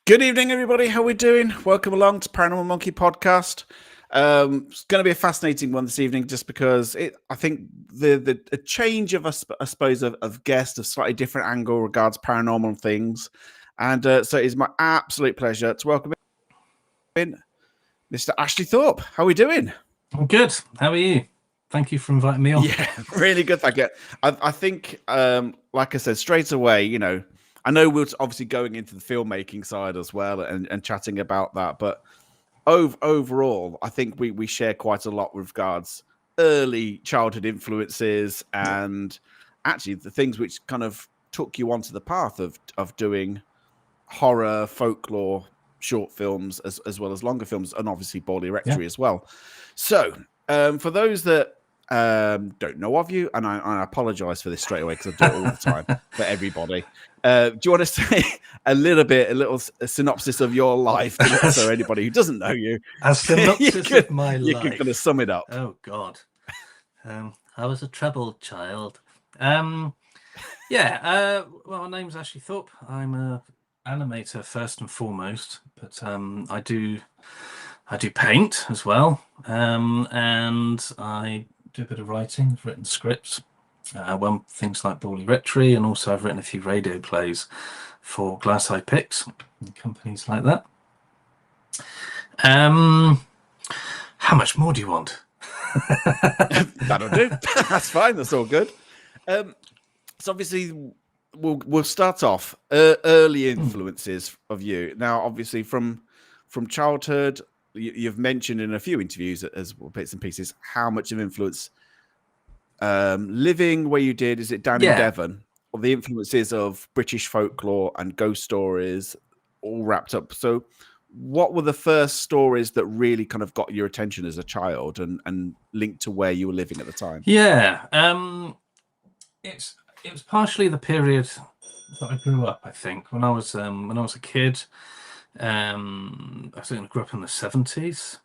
Good evening, everybody. How are we doing? Welcome along to Paranormal Monkey Podcast. It's going to be a fascinating one this evening, just because I think the change of, I suppose, of guest, a slightly different angle regards paranormal things. And so it is my absolute pleasure to welcome in Mr. Ashley Thorpe. How are we doing? I'm good. How are you? Thank you for inviting me on. Yeah, really good. Thank you. I think, like I said, straight away, you know, I know we're obviously going into the filmmaking side as well and chatting about that, but overall, I think we share quite a lot with regards early childhood influences and actually the things which kind of took you onto the path of doing horror, folklore, short films, as well as longer films, and obviously Borley Rectory as well. So for those that don't know of you, and I apologize for this straight away because I do it all the time for everybody. Do you want to say a little synopsis of your life, so anybody who doesn't know you, a synopsis of my life? You can kind of sum it up. Oh God, I was a troubled child. Well, my name's Ashley Thorpe. I'm a animator first and foremost, but I do paint as well, and I do a bit of writing. I've written scripts, things like Borley Rectory, and also I've written a few radio plays for Glass Eye Picks and companies like that. How much more do you want? That'll do. That's fine. That's all good. So obviously we'll start off early influences of you. Now, obviously from childhood, you've mentioned in a few interviews as bits and pieces how much of influence living where you did, is it down in Devon, or the influences of British folklore and ghost stories all wrapped up. So what were the first stories that really kind of got your attention as a child and linked to where you were living at the time? It was partially the period that I grew up. I think when I was a kid, I think I grew up in the 70s.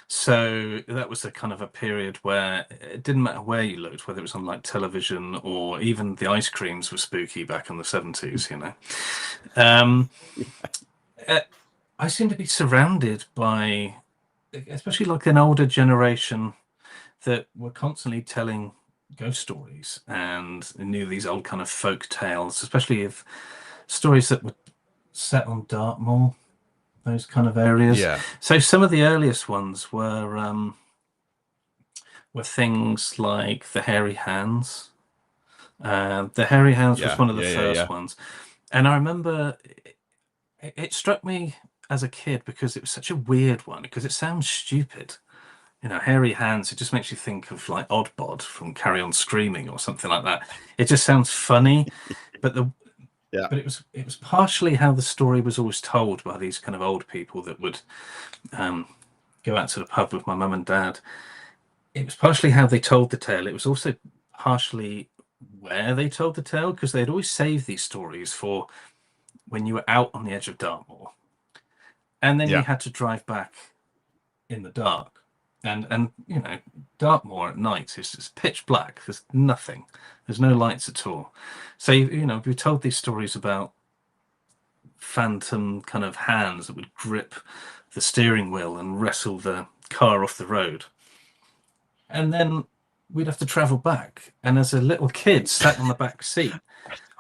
So that was a kind of a period where it didn't matter where you looked, whether it was on like television or even the ice creams were spooky back in the 70s, you know. I seem to be surrounded by, especially like an older generation that were constantly telling ghost stories and knew these old kind of folk tales, especially if stories that were set on Dartmoor, those kind of areas. Yeah. So some of the earliest ones were things like the Hairy Hands. The Hairy Hands was one of the first ones, and I remember it struck me as a kid because it was such a weird one, because it sounds stupid. You know, Hairy Hands, it just makes you think of like Oddbod from Carry On Screaming or something like that. It just sounds funny, but it was partially how the story was always told by these kind of old people that would go out to the pub with my mum and dad. It was partially how they told the tale. It was also partially where they told the tale, because they'd always save these stories for when you were out on the edge of Dartmoor, and then you had to drive back in the dark. And you know, Dartmoor at night is just pitch black. There's nothing. There's no lights at all. So you know, we told these stories about phantom kind of hands that would grip the steering wheel and wrestle the car off the road. And then we'd have to travel back. And as a little kid sat on the back seat,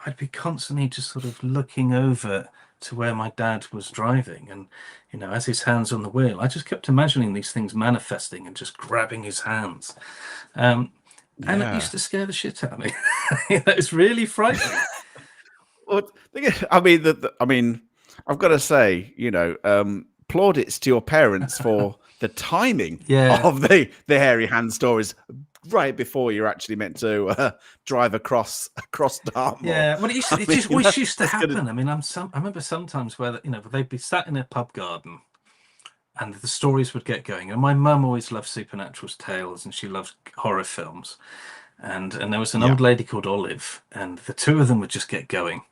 I'd be constantly just sort of looking over to where my dad was driving, and you know, as his hands on the wheel, I just kept imagining these things manifesting and just grabbing his hands, and it used to scare the shit out of me. It was really frightening. Well, I mean, I've got to say, you know, plaudits to your parents for the timing of the Hairy Hand stories right before you're actually meant to drive across Dartmoor. Yeah, well, it just always used to happen. I mean, I remember sometimes where, you know, they'd be sat in a pub garden and the stories would get going. And my mum always loved supernatural tales and she loved horror films. And there was an old lady called Olive, and the two of them would just get going.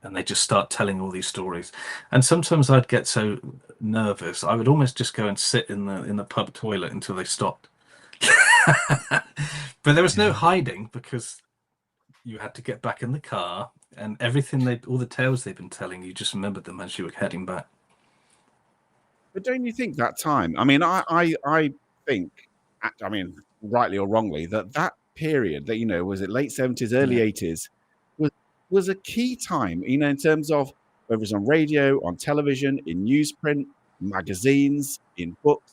And they just start telling all these stories. And sometimes I'd get so nervous, I would almost just go and sit in the pub toilet until they stopped. But there was no hiding, because you had to get back in the car, and all the tales they've been telling, you just remembered them as you were heading back. But don't you think that time? I mean, I think, I mean, rightly or wrongly, that period, that, you know, was it late 70s, early 80s, was a key time, you know, in terms of whether it was on radio, on television, in newsprint, magazines, in books.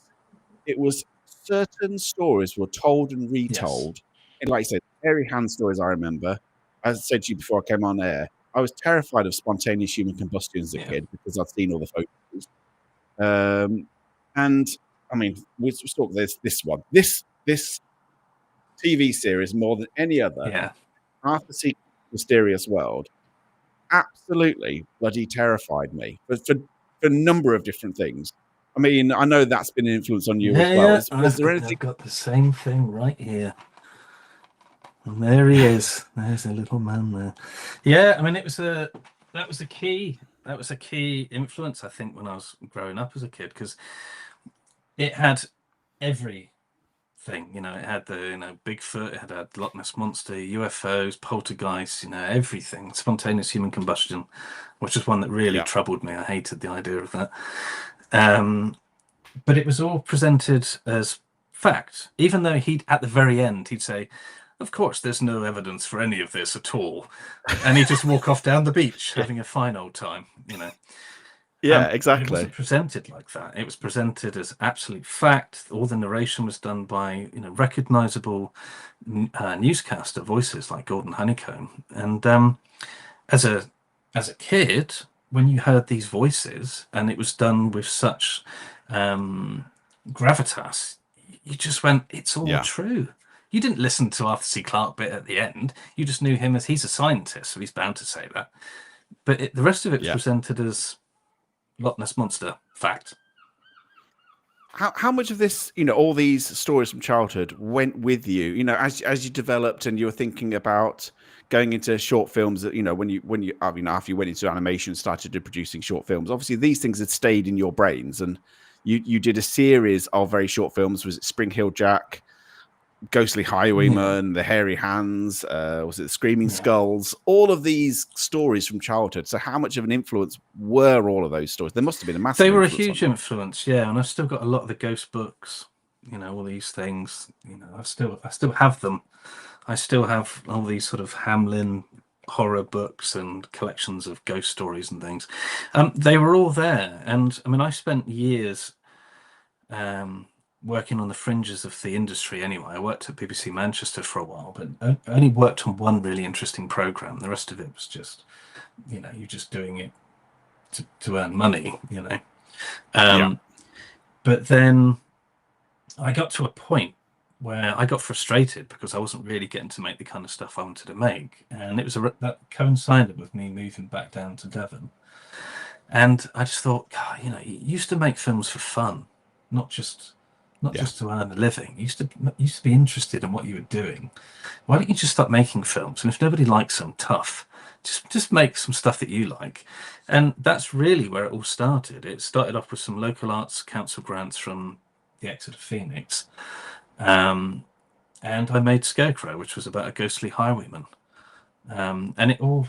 It was certain stories were told and retold. And like I said, Hairy Hand stories, I remember. As I said to you before I came on air, I was terrified of spontaneous human combustion as a kid, because I'd seen all the photos. And I mean, let's talk this TV series more than any other. After seeing Mysterious World, absolutely bloody terrified me for a number of different things. I mean, I know that's been an influence on you as well. Is there anything? I've got the same thing right here. And there he is. There's a little man there. Yeah, I mean, that was a key influence, I think, when I was growing up as a kid, because it had everything. You know, it had the Bigfoot, it had Loch Ness Monster, UFOs, poltergeists, you know, everything. Spontaneous human combustion, which is one that really troubled me. I hated the idea of that. But it was all presented as fact, even though at the very end he'd say, of course there's no evidence for any of this at all, and he'd just walk off down the beach having a fine old time, you know. Exactly. It wasn't presented like that. It was presented as absolute fact. All the narration was done by, you know, recognizable newscaster voices like Gordon Honeycomb. And as a kid, when you heard these voices and it was done with such gravitas, you just went, it's all true. You didn't listen to Arthur C. Clarke bit at the end. You just knew him as he's a scientist, so he's bound to say that. But the rest of it was presented as Loch Ness Monster fact. How much of this, you know, all these stories from childhood went with you, you know, as you developed and you were thinking about going into short films, that, you know, when you after you went into animation and started producing short films, obviously these things had stayed in your brains, and you did a series of very short films. Was it Spring Hill Jack, Ghostly Highwayman, The Hairy Hands, was it The Screaming Skulls? All of these stories from childhood. So how much of an influence were all of those stories? There must have been a massive. They were a huge influence, yeah. And I've still got a lot of the ghost books, you know, all these things. You know, I still have them. I still have all these sort of Hamlin horror books and collections of ghost stories and things. They were all there, and I mean, I spent years working on the fringes of the industry. Anyway, I worked at BBC Manchester for a while, but I only worked on one really interesting program. The rest of it was just, you're just doing it to earn money, But then I got to a point where I got frustrated because I wasn't really getting to make the kind of stuff I wanted to make, and it was that coincided with me moving back down to Devon, and I just thought, God, you used to make films for fun, not just to earn a living. You used to be interested in what you were doing. Why don't you just start making films? And if nobody likes them, tough. Just make some stuff that you like. And that's really where it all started. It started off with some local arts council grants from the Exeter Phoenix. And I made Scarecrow, which was about a ghostly highwayman. And it all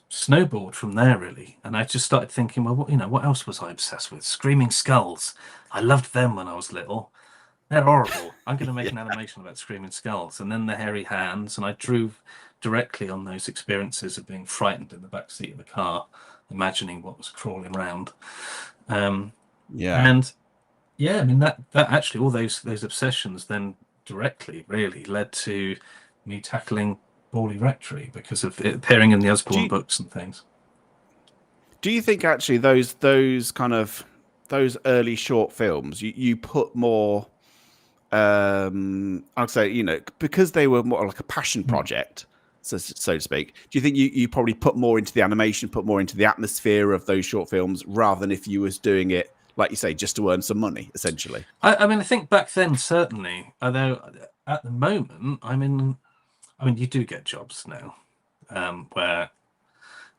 snowballed from there, really. And I just started thinking, well, what else was I obsessed with? Screaming Skulls. I loved them when I was little. They're horrible. I'm going to make an animation about screaming skulls. And then the hairy hands. And I drew directly on those experiences of being frightened in the back seat of the car, imagining what was crawling around. And I mean, that actually, all those obsessions then directly really led to me tackling Borley Rectory because of it appearing in the Usborne books and things. Do you think actually those early short films, you put more, I'd say, because they were more like a passion project, so to speak, do you think you probably put more into the animation, put more into the atmosphere of those short films rather than if you was doing it, like you say, just to earn some money, essentially? I mean, I think back then, certainly, although at the moment, I mean, you do get jobs now where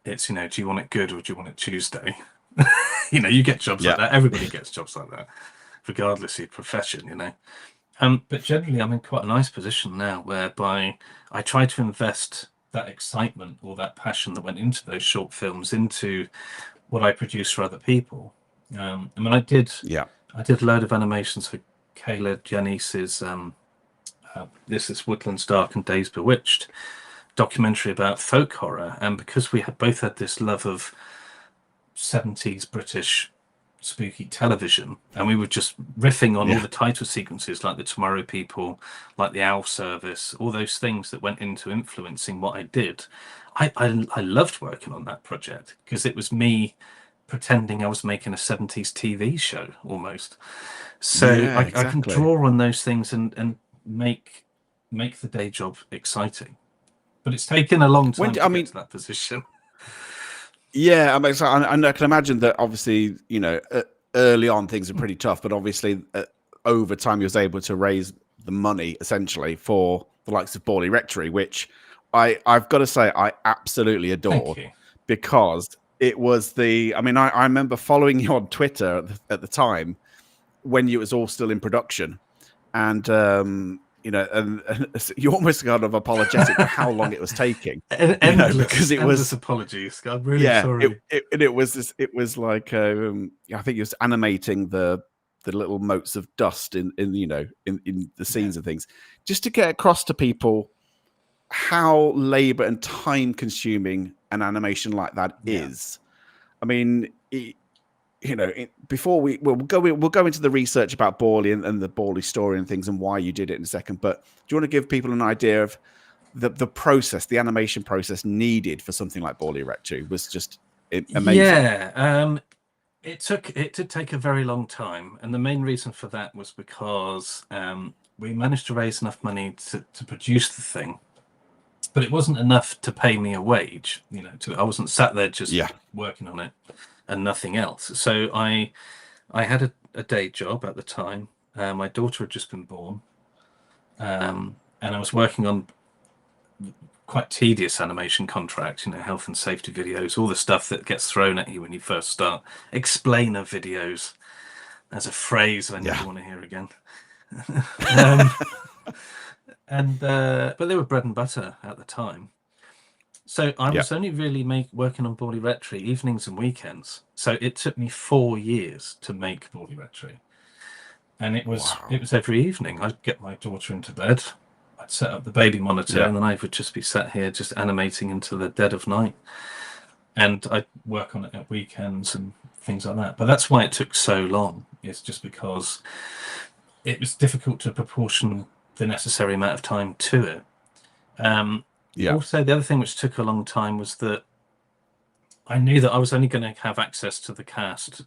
it's, do you want it good or do you want it Tuesday? You get jobs like that. Everybody gets jobs like that, regardless of your profession, But generally, I'm in quite a nice position now whereby I try to invest that excitement or that passion that went into those short films into what I produce for other people. I mean, I did a load of animations for Kayla Janice's This is Woodlands Dark and Days Bewitched documentary about folk horror, and because we both had this love of 70s British spooky television, and we were just riffing on all the title sequences, like the Tomorrow People, like the Owl Service, all those things that went into influencing what I did. I loved working on that project because it was me pretending I was making a 70s TV show almost. So I can draw on those things and make the day job exciting. But it's taken a long time to get to that position. Yeah, I mean, so I can imagine that obviously, early on things are pretty tough, but obviously over time you was able to raise the money essentially for the likes of Borley Rectory, which I've got to say I absolutely adored because it was I remember following you on Twitter at the time when you was all still in production, and and you almost kind of apologetic for how long it was taking, because it was apologies. I'm really sorry. It was like I think it was animating the little motes of dust in the scenes and things, just to get across to people how labor and time consuming an animation like that is. I mean, before we'll go into the research about Borley and the Borley story and things and why you did it in a second. But do you want to give people an idea of the process, the animation process needed for something like Borley Rectory? Was just amazing. Yeah, it did take a very long time, and the main reason for that was because we managed to raise enough money to produce the thing, but it wasn't enough to pay me a wage. I wasn't sat there just working on it and nothing else. So I had a day job at the time. My daughter had just been born, and I was working on quite tedious animation contracts, health and safety videos, all the stuff that gets thrown at you when you first start. Explainer videos. That's a phrase I never want to hear again. But they were bread and butter at the time. So I was only really working on Borley Rectory evenings and weekends. So it took me 4 years to make Borley Rectory. And it was every evening. I'd get my daughter into bed. I'd set up the baby monitor, Yeah. and then I would just be sat here just animating into the dead of night. And I'd work on it at weekends and things like that. But that's why it took so long. It's just because it was difficult to proportion the necessary amount of time to it. Also, the other thing which took a long time was that I knew that I was only going to have access to the cast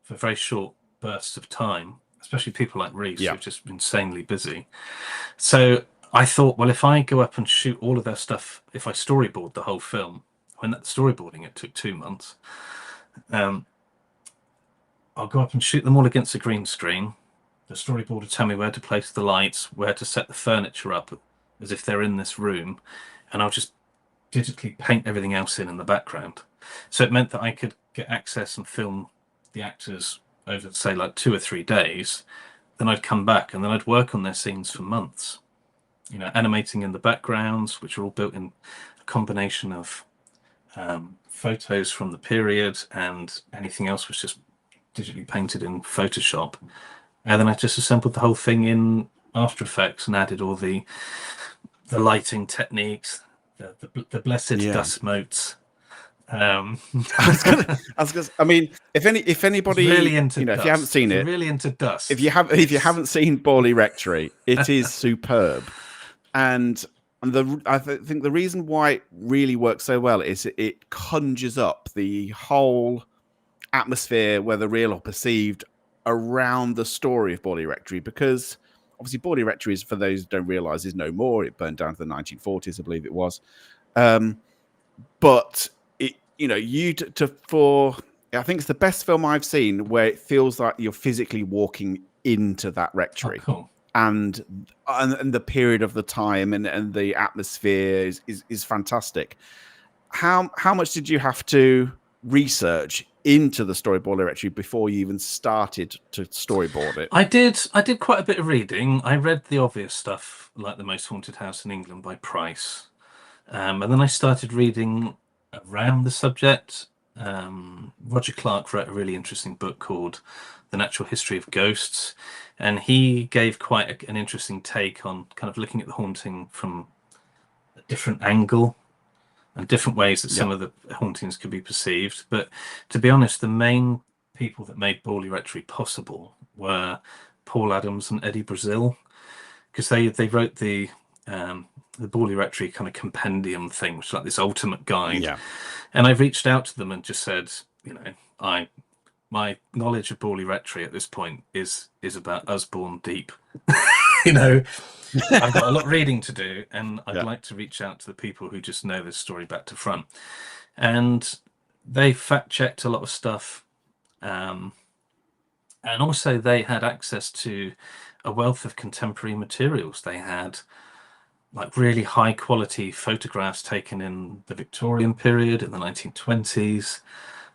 for very short bursts of time, especially people like Reece, who've just been insanely busy. So I thought, well, if I go up and shoot all of their stuff, if I storyboard the whole film, when that storyboarding, it took 2 months, I'll go up and shoot them all against a green screen. The storyboard will tell me where to place the lights, where to set the furniture up as if they're in this room, and I'll just digitally paint everything else in the background. So it meant that I could get access and film the actors over, say, like 2 or 3 days. Then I'd come back and then I'd work on their scenes for months, animating in the backgrounds, which are all built in a combination of photos from the period, and anything else was just digitally painted in Photoshop. And then I just assembled the whole thing in After Effects and added all the lighting techniques, the blessed dust motes. I mean, if anybody, really into dust. If you haven't seen it, really into dust. If you haven't seen Borley Rectory, it is superb. And I think the reason why it really works so well is it conjures up the whole atmosphere, whether real or perceived, around the story of Borley Rectory, because obviously Borley Rectory is, for those who don't realise, is no more. It burned down to the 1940s, I believe it was. But it, I think it's the best film I've seen where it feels like you're physically walking into that rectory. Oh, cool. And the period of the time and the atmosphere is fantastic. How much did you have to research into the story Borley Rectory before you even started to storyboard it? I did quite a bit of reading. I read the obvious stuff, like The Most Haunted House in England by Price. And then I started reading around the subject. Roger Clark wrote a really interesting book called The Natural History of Ghosts, and he gave quite an interesting take on kind of looking at the haunting from a different angle and different ways that some of the hauntings could be perceived. But to be honest, the main people that made Borley Rectory possible were Paul Adams and Eddie Brazil, because they wrote the Borley Rectory kind of compendium thing, which is like this ultimate guide. Yeah. And I reached out to them and just said, my knowledge of Borley Rectory at this point is about Usborne Deep. I've got a lot of reading to do, and I'd like to reach out to the people who just know this story back to front. And they fact-checked a lot of stuff. And also they had access to a wealth of contemporary materials. They had like really high quality photographs taken in the Victorian period in the 1920s,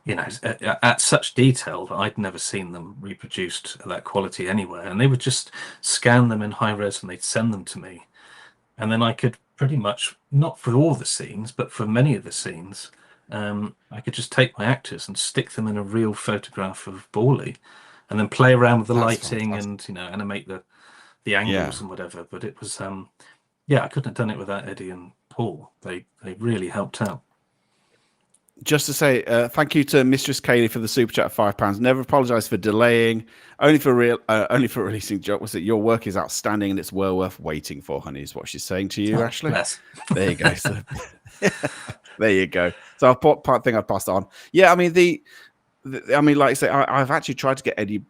at such detail that I'd never seen them reproduced at that quality anywhere. And they would just scan them in high res and they'd send them to me. And then I could pretty much, not for all the scenes, but for many of the scenes, I could just take my actors and stick them in a real photograph of Borley and then play around with the lighting fantastic. And, animate the angles and whatever. But it was, I couldn't have done it without Eddie and Paul. They really helped out. Just to say thank you to Mistress Kaylee for the super chat of £5. Never apologise for delaying. Only for releasing. Was it your work is outstanding and it's well worth waiting for, honey? Is what she's saying to you, Ashley. Bless. There you go. So, there you go. So I think I've passed on. Yeah, I mean like I say, I've actually tried to get Eddie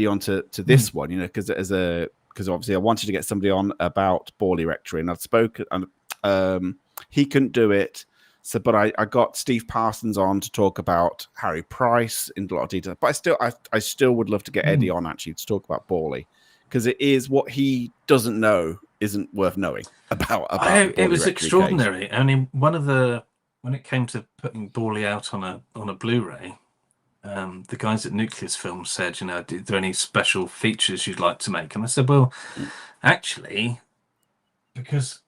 onto this one, because obviously I wanted to get somebody on about Borley Rectory, and I'd spoken, and he couldn't do it. So, but I got Steve Parsons on to talk about Harry Price in a lot of detail. But I still would love to get Eddie on actually to talk about Borley, because it is what he doesn't know isn't worth knowing about. It was extraordinary. Case. I mean, when it came to putting Borley out on a Blu-ray, the guys at Nucleus Films said, are there any special features you'd like to make? And I said, well, actually, because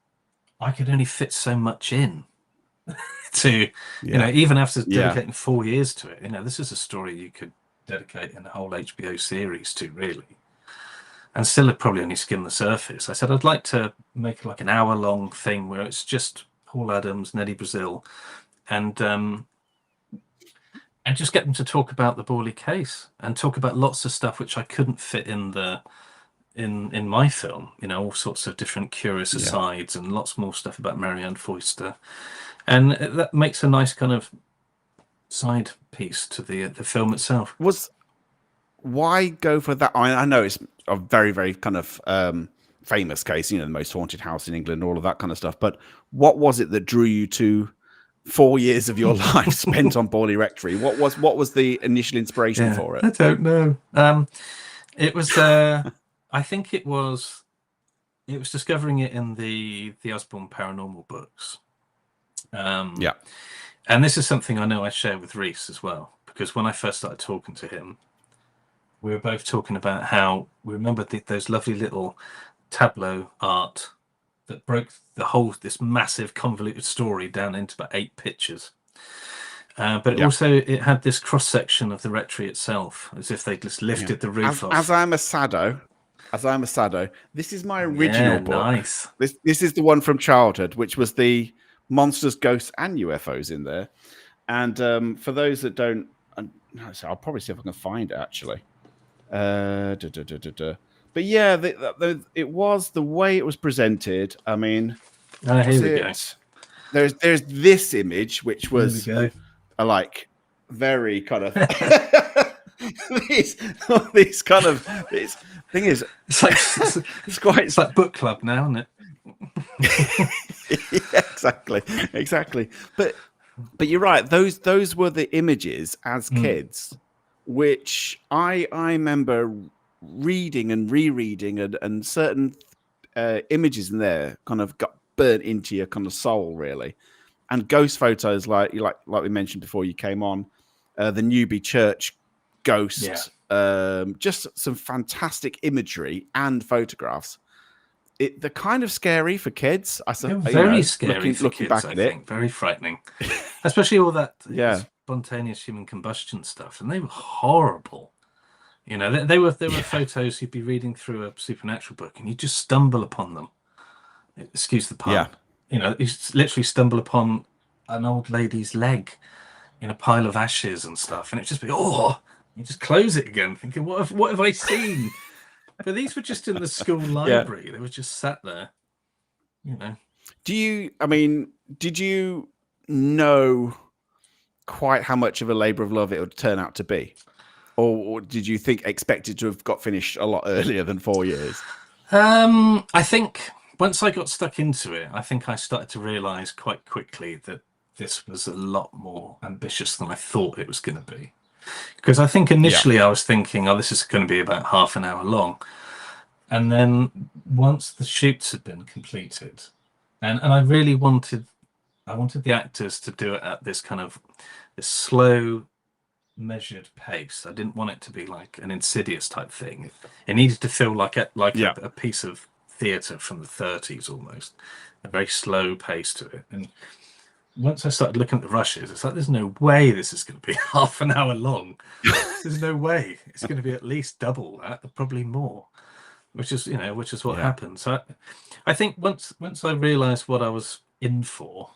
I could only fit so much in. To even after dedicating 4 years to it, this is a story you could dedicate in a whole HBO series to, really. and still had probably only skimmed the surface. I said I'd like to make like an hour-long thing where it's just Paul Adams, Neddy Brazil, and just get them to talk about the Borley case and talk about lots of stuff which I couldn't fit in in my film. You know, all sorts of different curious asides and lots more stuff about Marianne Foyster, and that makes a nice kind of side piece to the film itself. Why go for that? I know it's a very, very kind of famous case, you know, the most haunted house in England, all of that kind of stuff. But what was it that drew you to 4 years of your life spent on Borley Rectory? What was the initial inspiration for it? I don't know. It was I think it was discovering it in the Osborne Paranormal books. And this is something I know I share with Reece as well, because when I first started talking to him, we were both talking about how we remembered those lovely little tableau art that broke this massive convoluted story down into about 8 pictures. But also it had this cross section of the rectory itself, as if they just lifted the roof off. As I'm a Sado, this is my original book. Nice. This is the one from childhood, which was the monsters, ghosts, and UFOs in there. And for those that don't, I'll probably see if I can find it actually. But yeah, it was the way it was presented. I mean, here we go. There's this image, which was like very kind of this thing is it's like book club now, isn't it? Yeah, exactly. But you're right. Those were the images as kids, which I remember reading and rereading, and certain images in there kind of got burnt into your kind of soul, really. And ghost photos, like we mentioned before you came on, the Newby Church ghost, just some fantastic imagery and photographs. They're kind of scary for kids. Very scary for looking kids, back I at think. it. Very frightening, especially all that spontaneous human combustion stuff, and they were horrible. You know, they were photos you'd be reading through a supernatural book, and you just stumble upon them. Excuse the pun. You know, you literally stumble upon an old lady's leg in a pile of ashes and stuff, and it just be you just close it again, thinking, what have I seen? But these were just in the school library. They were just sat there. You know. Did you know quite how much of a labour of love it would turn out to be? Or did you expect it to have got finished a lot earlier than 4 years? I think once I got stuck into it, I think I started to realise quite quickly that this was a lot more ambitious than I thought it was going to be. Because I think initially I was thinking, this is going to be about half an hour long. And then once the shoots had been completed, and I really wanted the actors to do it at this kind of this slow, measured pace. I didn't want it to be like an Insidious type thing. It needed to feel like a piece of theatre from the 30s almost. A very slow pace to it. And once I started looking at the rushes, it's like, there's no way this is going to be half an hour long. There's no way. It's going to be at least double that, probably more, which is what happened. So I think once I realised what I was in for,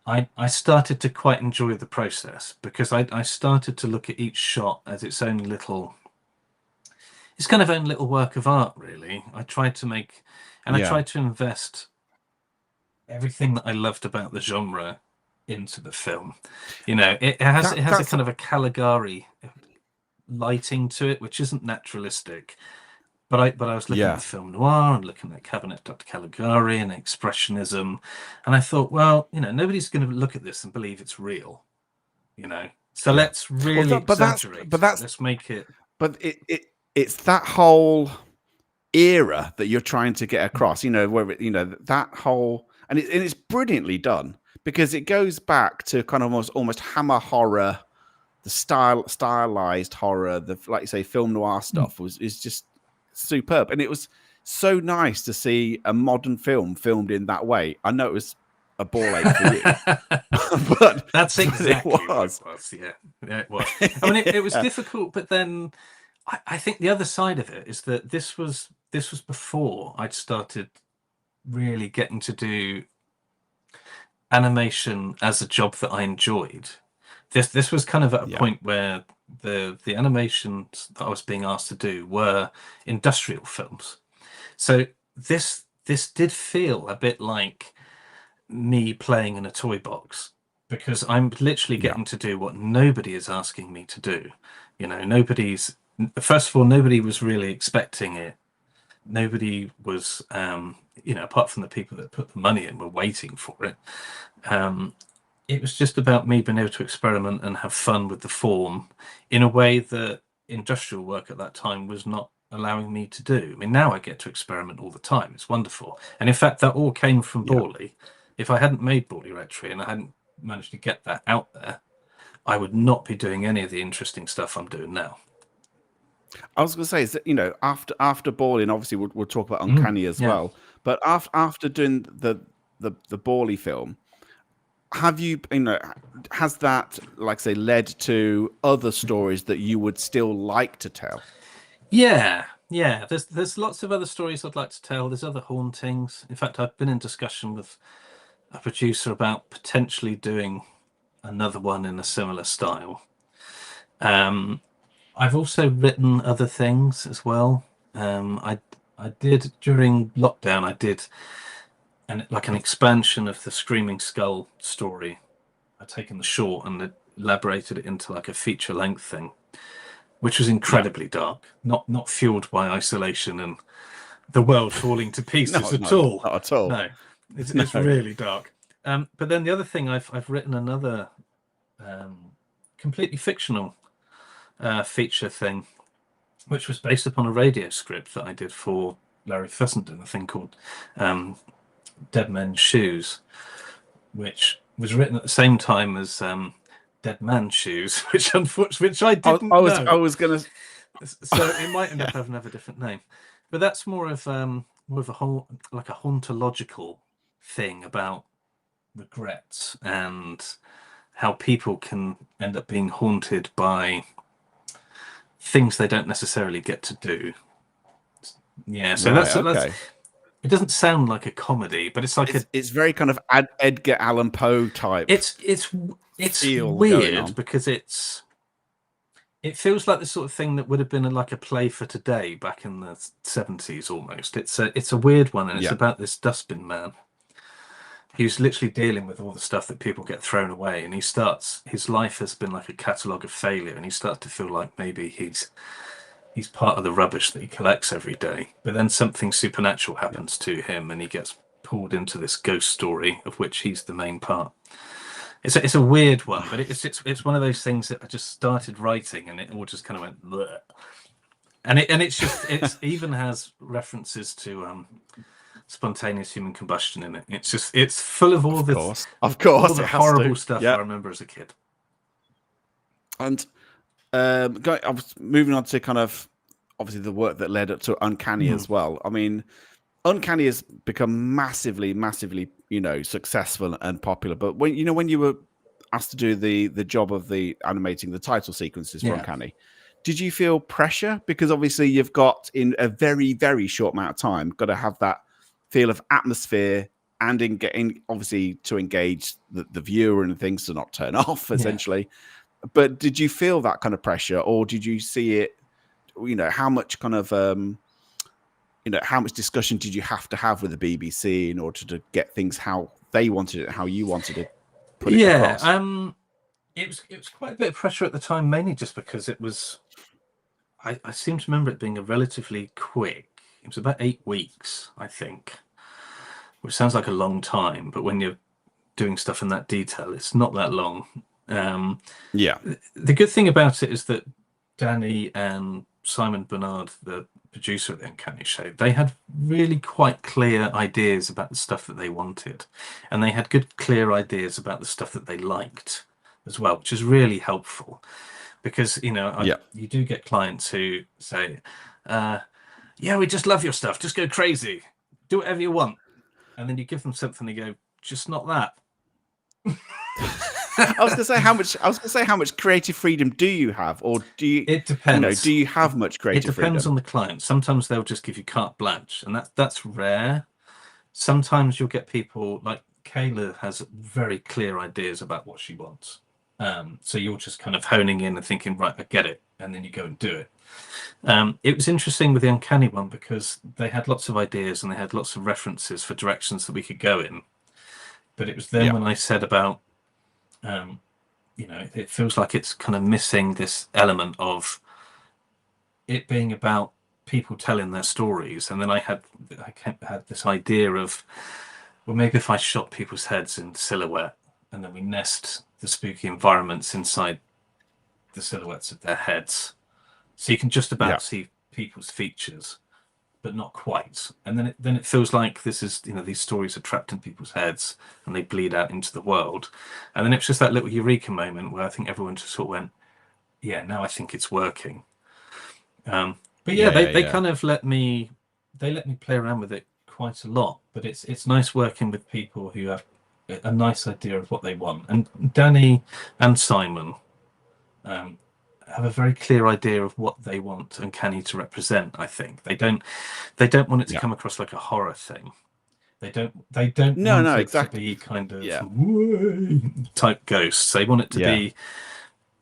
I started to quite enjoy the process, because I started to look at each shot as its kind of own little work of art, really. I tried to invest everything that I loved about the genre into the film. You know, it has a kind of a Caligari lighting to it, which isn't naturalistic. But I was looking at film noir and looking at Cabinet Dr. Caligari and expressionism, and I thought, well, you know, nobody's going to look at this and believe it's real, you know. So let's really exaggerate. Let's make it. But it's that whole era that you're trying to get across, you know, where that whole, and it's brilliantly done, because it goes back to kind of almost Hammer horror, the stylized horror, the, like you say, film noir stuff is just superb. And it was so nice to see a modern film filmed in that way. I know it was a ball ache for you, but that's exactly what it was. Yeah, it was. I mean, it was difficult, but then I think the other side of it is that this was before I'd started really getting to do animation as a job that I enjoyed. This was kind of at a Yeah, point where the animations that I was being asked to do were industrial films. So this did feel a bit like me playing in a toy box, because I'm literally yeah, getting to do what nobody is asking me to do. Nobody's, first of all, nobody was really expecting it. Nobody was, apart from the people that put the money in, were waiting for it. Um, it was just about me being able to experiment and have fun with the form in a way that industrial work at that time was not allowing me to do. I mean, now I get to experiment all the time. It's wonderful. And in fact, that all came from yeah. Borley. If I hadn't made Borley Rectory and I hadn't managed to get that out there, I would not be doing any of the interesting stuff I'm doing now. I was going to say is that after Borley, and obviously we'll talk about Uncanny as Yeah. well. But after doing the Borley film, have you has that, like say, led to other stories that you would still like to tell? Yeah, yeah. There's lots of other stories I'd like to tell. There's other hauntings. In fact, I've been in discussion with a producer about potentially doing another one in a similar style. Um, I've also written other things as well. I did during lockdown. I did an expansion of the Screaming Skull story. I'd taken the short and elaborated it into like a feature length thing, which was Yeah. incredibly dark. Not fueled by isolation and the world falling to pieces No, at no, all. not at all. No, it's No. really dark. But then the other thing, I've written another completely fictional feature thing, which was based upon a radio script that I did for Larry Fessenden, a thing called Dead Men's Shoes, which was written at the same time as Dead Man's Shoes, which unfortunately, which I didn't I know. was gonna. So it might end Yeah. up having a different name, but that's more of a whole, like a hauntological thing about regrets and how people can end up being haunted by things they don't necessarily get to do. Yeah, so Right. that's Okay. it doesn't sound like a comedy, but it's like It's very kind of Edgar Allan Poe type it's feel going weird on. because it feels like the sort of thing that would have been like a play for today back in the 70s almost. It's a weird one, and it's Yeah. about this dustbin man who's literally dealing with all the stuff that people get thrown away, and his life has been like a catalogue of failure, and he starts to feel like maybe he's part of the rubbish that he collects every day. But then something supernatural Yeah. happens to him, and he gets pulled into this ghost story of which he's the main part. It's a weird one, but it's one of those things that I just started writing, and it all just kind of went bleh. And it's even has references to spontaneous human combustion in it. It's full of Of course. Of all course, the it has horrible to. stuff I Yeah. remember as a kid. And I was moving on to kind of obviously the work that led up to Uncanny as well. I mean, Uncanny has become massively, massively, successful and popular. But when you were asked to do the job of the animating the title sequences for Yeah. Uncanny, did you feel pressure? Because obviously you've got, in a very, very short amount of time, got to have that feel of atmosphere and in getting, obviously, to engage the viewer and things to not turn off, essentially. But did you feel that kind of pressure, or did you see it? How much kind of how much discussion did you have to have with the BBC in order to get things how they wanted it, how you wanted to put it Yeah, across? it was quite a bit of pressure at the time, mainly just because it was. I seem to remember it being a relatively quick. It was about 8 weeks, I think, which sounds like a long time, but when you're doing stuff in that detail, it's not that long. Yeah, The good thing about it is that Danny and Simon Bernard, the producer of the Uncanny Show, they had really quite clear ideas about the stuff that they wanted, and they had good, clear ideas about the stuff that they liked as well, which is really helpful because yeah, you do get clients who say, "Yeah, we just love your stuff. Just go crazy, do whatever you want," and then you give them something, they go, "Just not that." I was gonna say how much creative freedom do you have, or do you? It depends. Do you have much It creative depends freedom? on the client. Sometimes they'll just give you carte blanche, and that's rare. Sometimes you'll get people like Kayla has very clear ideas about what she wants. So you're just kind of honing in and thinking, right, I get it, and then you go and do it. It was interesting with the Uncanny one because they had lots of ideas and they had lots of references for directions that we could go in. But it was then Yeah. when I said about, it feels like it's kind of missing this element of it being about people telling their stories. And then I had this idea of, well, maybe if I shot people's heads in silhouette and then we nest the spooky environments inside the silhouettes of their heads. So you can just about see people's features, but not quite. And then it feels like this is, these stories are trapped in people's heads and they bleed out into the world. And then it's just that little eureka moment where I think everyone just sort of went, yeah, now I think it's working. But they kind of let me play around with it quite a lot. But it's nice working with people who have a nice idea of what they want. And Danny and Simon have a very clear idea of what they want Uncanny to represent. I think they don't want it to come across like a horror thing. They don't want it to be kind of type ghosts. They want it to be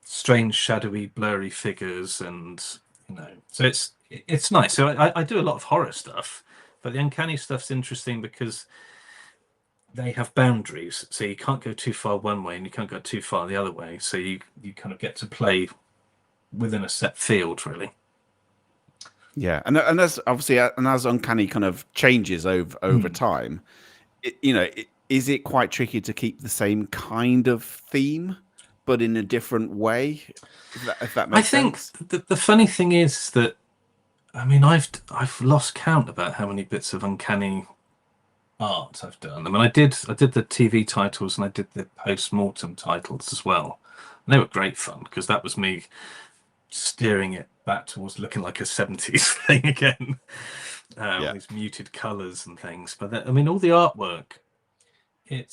strange, shadowy, blurry figures, and so it's nice. So I do a lot of horror stuff, but the Uncanny stuff's interesting because they have boundaries. So you can't go too far one way and you can't go too far the other way. So you kind of get to play within a set field, really. Yeah, and as obviously, and as Uncanny kind of changes over time, is it quite tricky to keep the same kind of theme, but in a different way? If that makes sense. I think the funny thing is that, I mean, I've lost count about how many bits of Uncanny art I've done. I mean, I did the TV titles and I did the post-mortem titles as well. And they were great fun because that was me steering it back towards looking like a 70s thing again. These muted colors and things. But I mean, all the artwork, they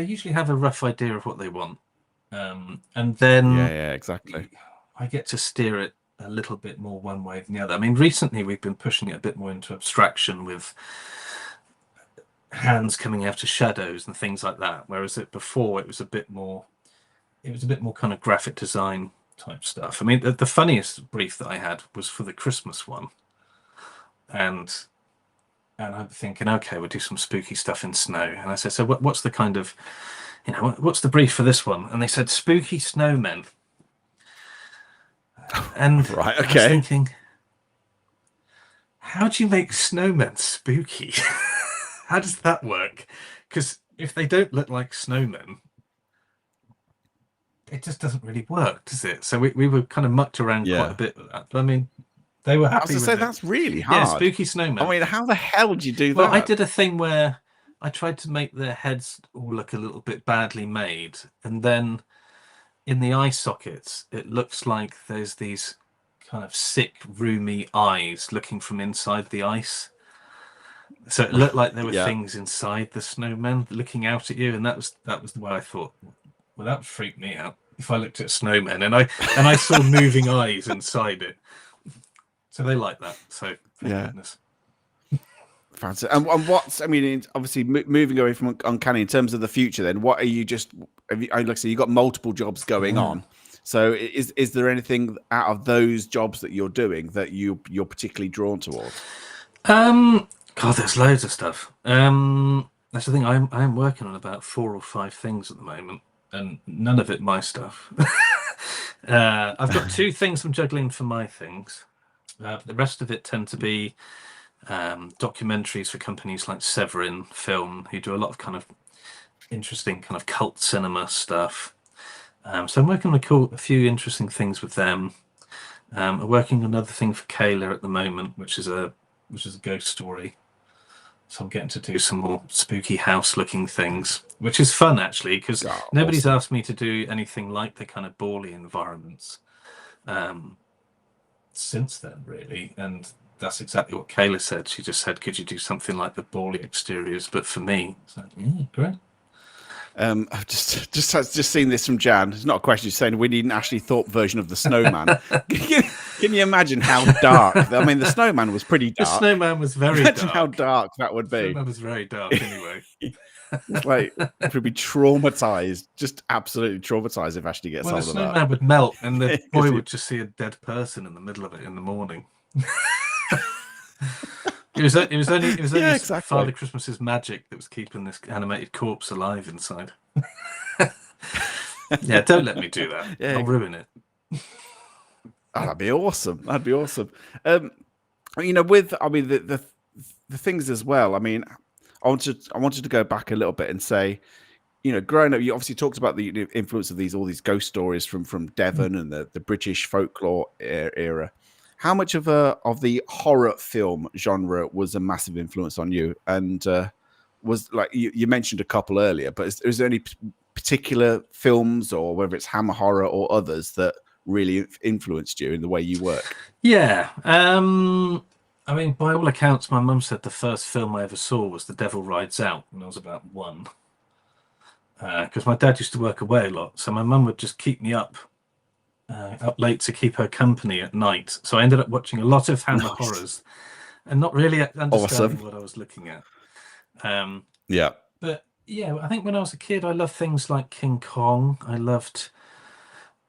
usually have a rough idea of what they want. And then exactly. I get to steer it a little bit more one way than the other. I mean, recently we've been pushing it a bit more into abstraction with hands coming out of shadows and things like that. Whereas before it was a bit more kind of graphic design type stuff. I mean, the funniest brief that I had was for the Christmas one, and I'm thinking, okay, we'll do some spooky stuff in snow. And I said, so what's the kind of, what's the brief for this one? And they said spooky snowmen. And right, okay. I was thinking, how do you make snowmen spooky? How does that work? Because if they don't look like snowmen, it just doesn't really work, does it? So we were kind of mucked around quite a bit with that. But I mean, they were happy with it. That's really hard. Yeah, spooky snowmen. I mean, how the hell do you do that? Well, I did a thing where I tried to make their heads all look a little bit badly made. And then in the eye sockets, it looks like there's these kind of sick, roomy eyes looking from inside the ice. So it looked like there were things inside the snowmen looking out at you. And that was the way I thought, well, that would freak me out if I looked at snowmen and I saw moving eyes inside it. So they like that. So thank goodness. Fancy. And what's, I mean, obviously moving away from Uncanny in terms of the future, then what are you like I say, you've got multiple jobs going on. So is there anything out of those jobs that you're doing that you're particularly drawn towards? God, there's loads of stuff. That's the thing. I'm working on about 4 or 5 things at the moment, and none of it my stuff. I've got 2 things I'm juggling for my things. The rest of it tend to be documentaries for companies like Severin Film, who do a lot of kind of interesting kind of cult cinema stuff. So I'm working on a few interesting things with them. I'm working on another thing for Kayla at the moment, which is a ghost story. So I'm getting to do some more spooky house-looking things, which is fun actually, because nobody's asked me to do anything like the kind of Borley environments since then, really. And that's exactly what Kayla said. She just said, "Could you do something like the Borley exteriors, but for me?" So, yeah, great. I've just seen this from Jan. It's not a question. She's saying we need an Ashley Thorpe version of the Snowman. Can you imagine how dark? I mean, the Snowman was pretty The dark. snowman was very Imagine dark. how dark that would be. Snowman was very dark anyway. It's like it would be traumatized, just absolutely traumatized if Ashley gets Well, the hold of that. snowman would melt, and the 'Cause boy you- would just see a dead person in the middle of it in the morning. It was only Yeah, exactly. Father Christmas's magic that was keeping this animated corpse alive inside. Yeah, don't let me do that. Yeah. I'll ruin it. Oh, that'd be awesome. That'd be awesome. You know, with the things as well. I mean, I wanted to go back a little bit and say, you know, growing up, you obviously talked about the influence of all these ghost stories from Devon and the British folklore era. How much of the horror film genre was a massive influence on you? And was like you mentioned a couple earlier, but is there any particular films, or whether it's Hammer horror or others, that really influenced you in the way you work? Yeah. I mean, by all accounts, my mum said the first film I ever saw was The Devil Rides Out when I was about 1. Because my dad used to work away a lot, so my mum would just keep me up late to keep her company at night. So I ended up watching a lot of Hammer horrors and not really understanding what I was looking at. Yeah. But yeah, I think when I was a kid, I loved things like King Kong. I loved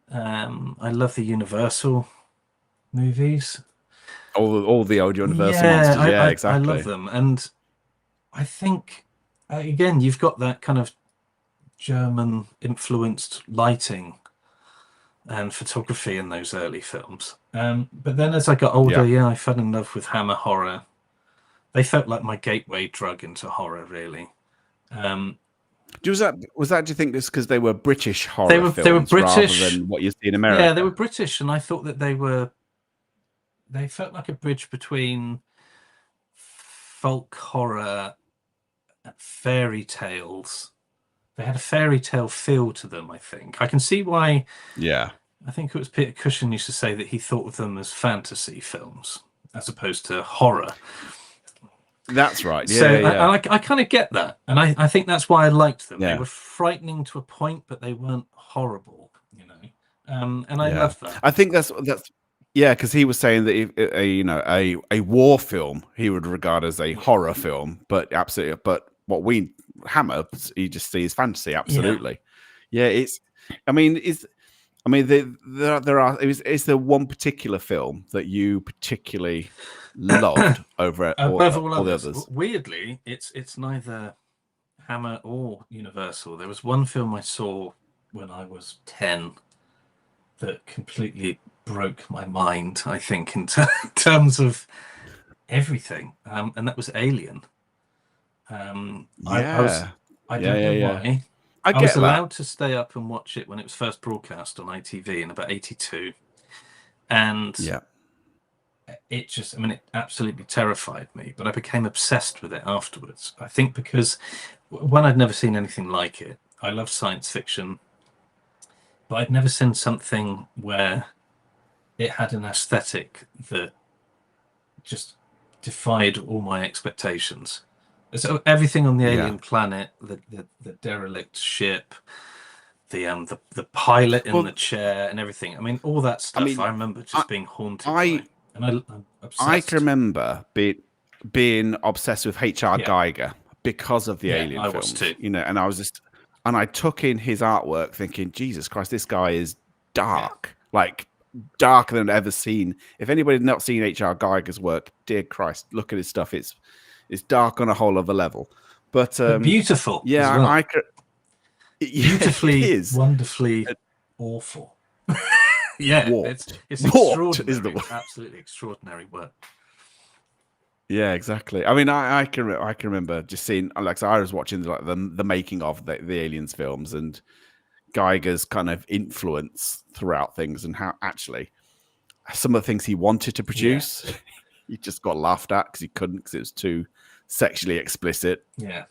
the Universal movies. All the old Universal monsters. Yeah, exactly. I love them. And I think, again, you've got that kind of German influenced lighting and photography in those early films. But then as I got older, I fell in love with Hammer horror. They felt like my gateway drug into horror, really. Was that? Do you think it's because they were British horror films, they were British, rather than what you see in America? Yeah, they were British, and I thought that they felt like a bridge between folk horror and fairy tales. They had a fairy tale feel to them, I think. I can see why. Yeah. I think it was Peter Cushing used to say that he thought of them as fantasy films as opposed to horror. That's right. Yeah, so yeah. I kind of get that. And I think that's why I liked them. Yeah. They were frightening to a point, but they weren't horrible, you know. And I love that. I think that's because he was saying that a war film he would regard as a horror film, but absolutely, but what we Hammer he just sees fantasy. Absolutely, yeah. Is there one particular film that you particularly loved over above all the others? Weirdly, it's neither Hammer or Universal. There was one film I saw when I was 10 that completely broke my mind, I think, in terms of everything, and that was Alien. I don't know why. I was allowed to stay up and watch it when it was first broadcast on ITV in about 82, and it just, it absolutely terrified me, but I became obsessed with it afterwards. I think because, one, I'd never seen anything like it. I love science fiction, but I'd never seen something where it had an aesthetic that just defied all my expectations. So everything on the alien planet, the derelict ship, the pilot in the chair and everything. All that stuff. I remember just being haunted by. And I'm obsessed. I can remember being obsessed with H.R. Geiger because of the Alien films. Was too. You know, and I took in his artwork thinking, Jesus Christ, this guy is dark, like darker than I've ever seen. If anybody had not seen H.R. Geiger's work, dear Christ, look at his stuff. It's dark on a whole other level, but beautiful. Yeah, well. Beautifully, wonderfully awful. It's extraordinary. Is the word. Absolutely extraordinary work. Yeah, exactly. I can remember just seeing, like, I was watching the making of the Aliens films and Geiger's kind of influence throughout things, and how actually some of the things he wanted to produce, he just got laughed at because he couldn't, because it was too sexually explicit. Yeah,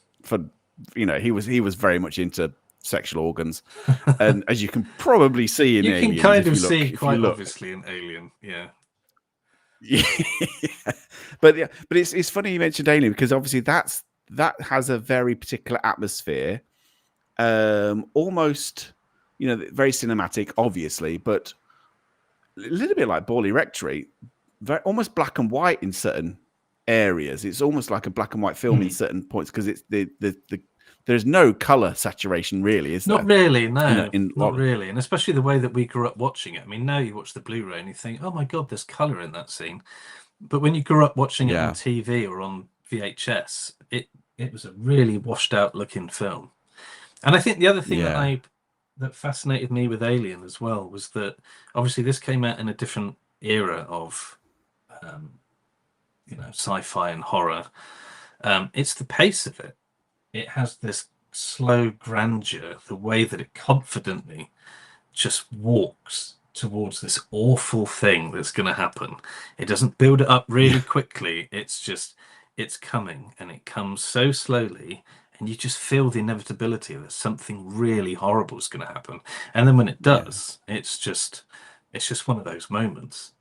he was very much into sexual organs, and as you can probably see in Aliens, you can kind of see quite obviously in Alien. Yeah. But it's funny you mentioned Alien, because obviously that has a very particular atmosphere, almost, very cinematic, obviously, but a little bit like Borley Rectory, almost black and white in certain areas. It's almost like a black and white film in certain points because it's there's no color saturation really, is there? Not really, no, In not really, and especially the way that we grew up watching it. I mean, now you watch the Blu-ray and you think, "Oh my God, there's color in that scene," but when you grew up watching it on TV or on VHS, it was a really washed out looking film. And I think the other thing that fascinated me with Alien as well was that obviously this came out in a different era of sci-fi and horror. It's the pace of it. It has this slow grandeur, the way that it confidently just walks towards this awful thing that's going to happen. It doesn't build it up really quickly. It's coming, and it comes so slowly, and you just feel the inevitability that something really horrible is going to happen. And then when it does, it's just one of those moments.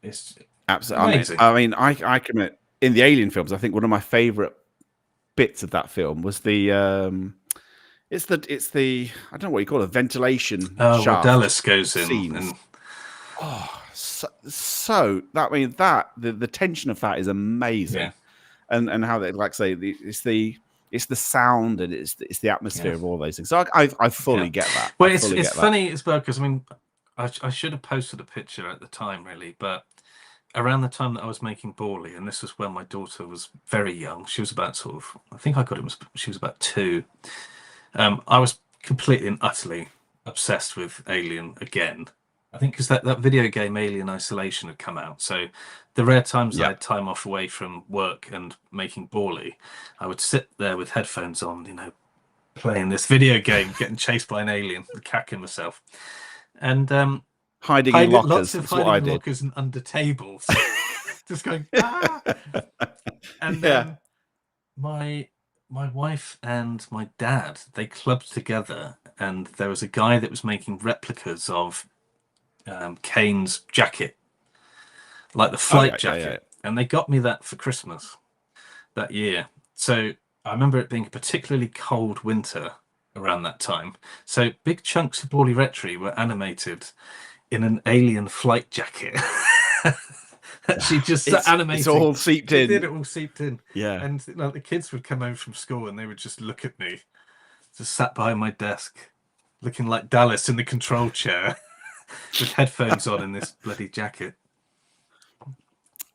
It's absolutely amazing. I commit in the Alien films. I think one of my favorite bits of that film was the it's the I don't know what you call it, ventilation shaft where Dallas goes in scenes. So that the tension of that is amazing, and how they it's the sound and it's the atmosphere of all those things. So I fully get that. Well, it's funny as well because I should have posted a picture at the time really, but around the time that I was making Borley, and this was when my daughter was very young. She was about I think I got it. She was about 2. I was completely and utterly obsessed with Alien again. I think because that video game Alien Isolation had come out. So the rare times I had time off away from work and making Borley, I would sit there with headphones on, playing this video game, getting chased by an alien, cacking myself, and hiding in lockers. Lots of hiding in lockers and under tables, just going. Ah! And my wife and my dad, they clubbed together, and there was a guy that was making replicas of Kane's jacket, like the flight jacket, and they got me that for Christmas that year. So I remember it being a particularly cold winter around that time. So big chunks of Borley Rectory were animated in an alien flight jacket. She just animated. It's all seeped in. It all seeped in. Yeah. And the kids would come home from school and they would just look at me, just sat behind my desk, looking like Dallas in the control chair, with headphones on in this bloody jacket.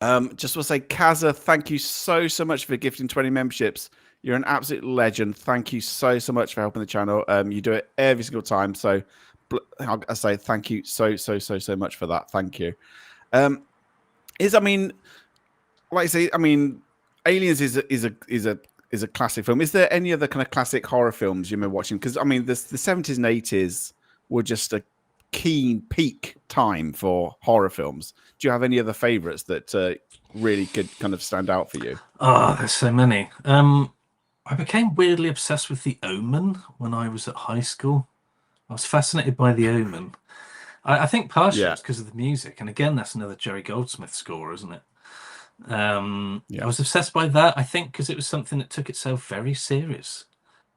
Just want to say, Kaza, thank you so much for gifting 20 memberships. You're an absolute legend. Thank you so much for helping the channel. You do it every single time. So I say thank you so much for that. Thank you. Like I say, Aliens is a classic film. Is there any other kind of classic horror films you remember watching? Because the 70s and 80s were just a keen peak time for horror films. Do you have any other favorites that really could kind of stand out for you? Oh, there's so many. I became weirdly obsessed with The Omen when I was at high school. I was fascinated by The Omen. I think partially it's because of the music, and again, that's another Jerry Goldsmith score, isn't it? I was obsessed by that. I think because it was something that took itself very serious,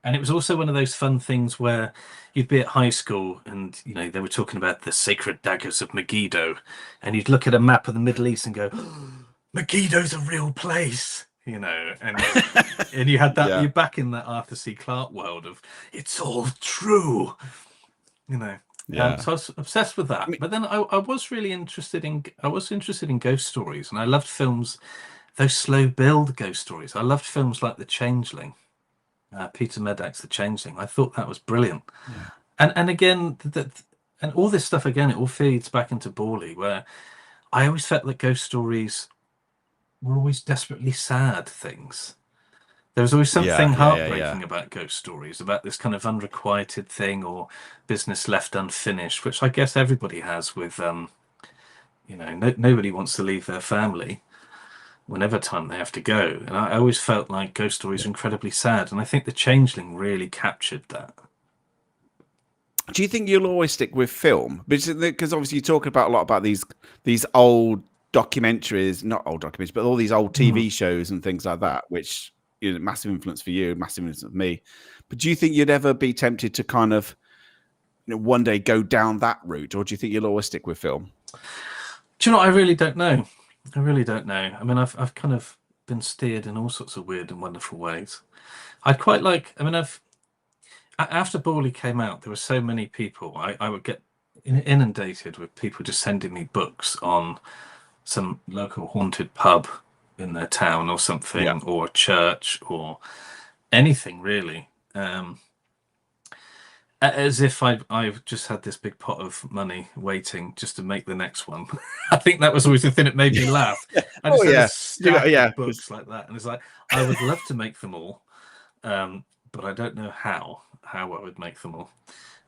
and it was also one of those fun things where you'd be at high school, and they were talking about the sacred daggers of Megiddo, and you'd look at a map of the Middle East and go, oh, "Megiddo's a real place." And you had that. You're back in that Arthur C. Clarke world of it's all true. So I was obsessed with that. But then I was really interested in ghost stories, and I loved films, those slow build ghost stories. I loved films like The Changeling, Peter Medak's The Changeling. I thought that was brilliant. And again, and all this stuff again, it all feeds back into Borley, where I always felt that ghost stories were always desperately sad things. There was always something heartbreaking about ghost stories, about this kind of unrequited thing or business left unfinished, which I guess everybody has with, nobody wants to leave their family whenever time they have to go. And I always felt like ghost stories are incredibly sad. And I think The Changeling really captured that. Do you think you'll always stick with film? Because obviously you talk about a lot about these old documentaries, not old documentaries, but all these old TV shows and things like that, which massive influence for you, massive influence for me. But do you think you'd ever be tempted to kind of, one day go down that route, or do you think you'll always stick with film? Do you know what? I really don't know. I really don't know. I mean, I've kind of been steered in all sorts of weird and wonderful ways. I'd quite like. I mean, after Borley came out, there were so many people. I would get inundated with people just sending me books on some local haunted pub in their town or something, or a church or anything really. As if I've just had this big pot of money waiting just to make the next one. I think that was always the thing that made me laugh. I just had a stack of books like that, and it's like I would love to make them all, but I don't know how I would make them all.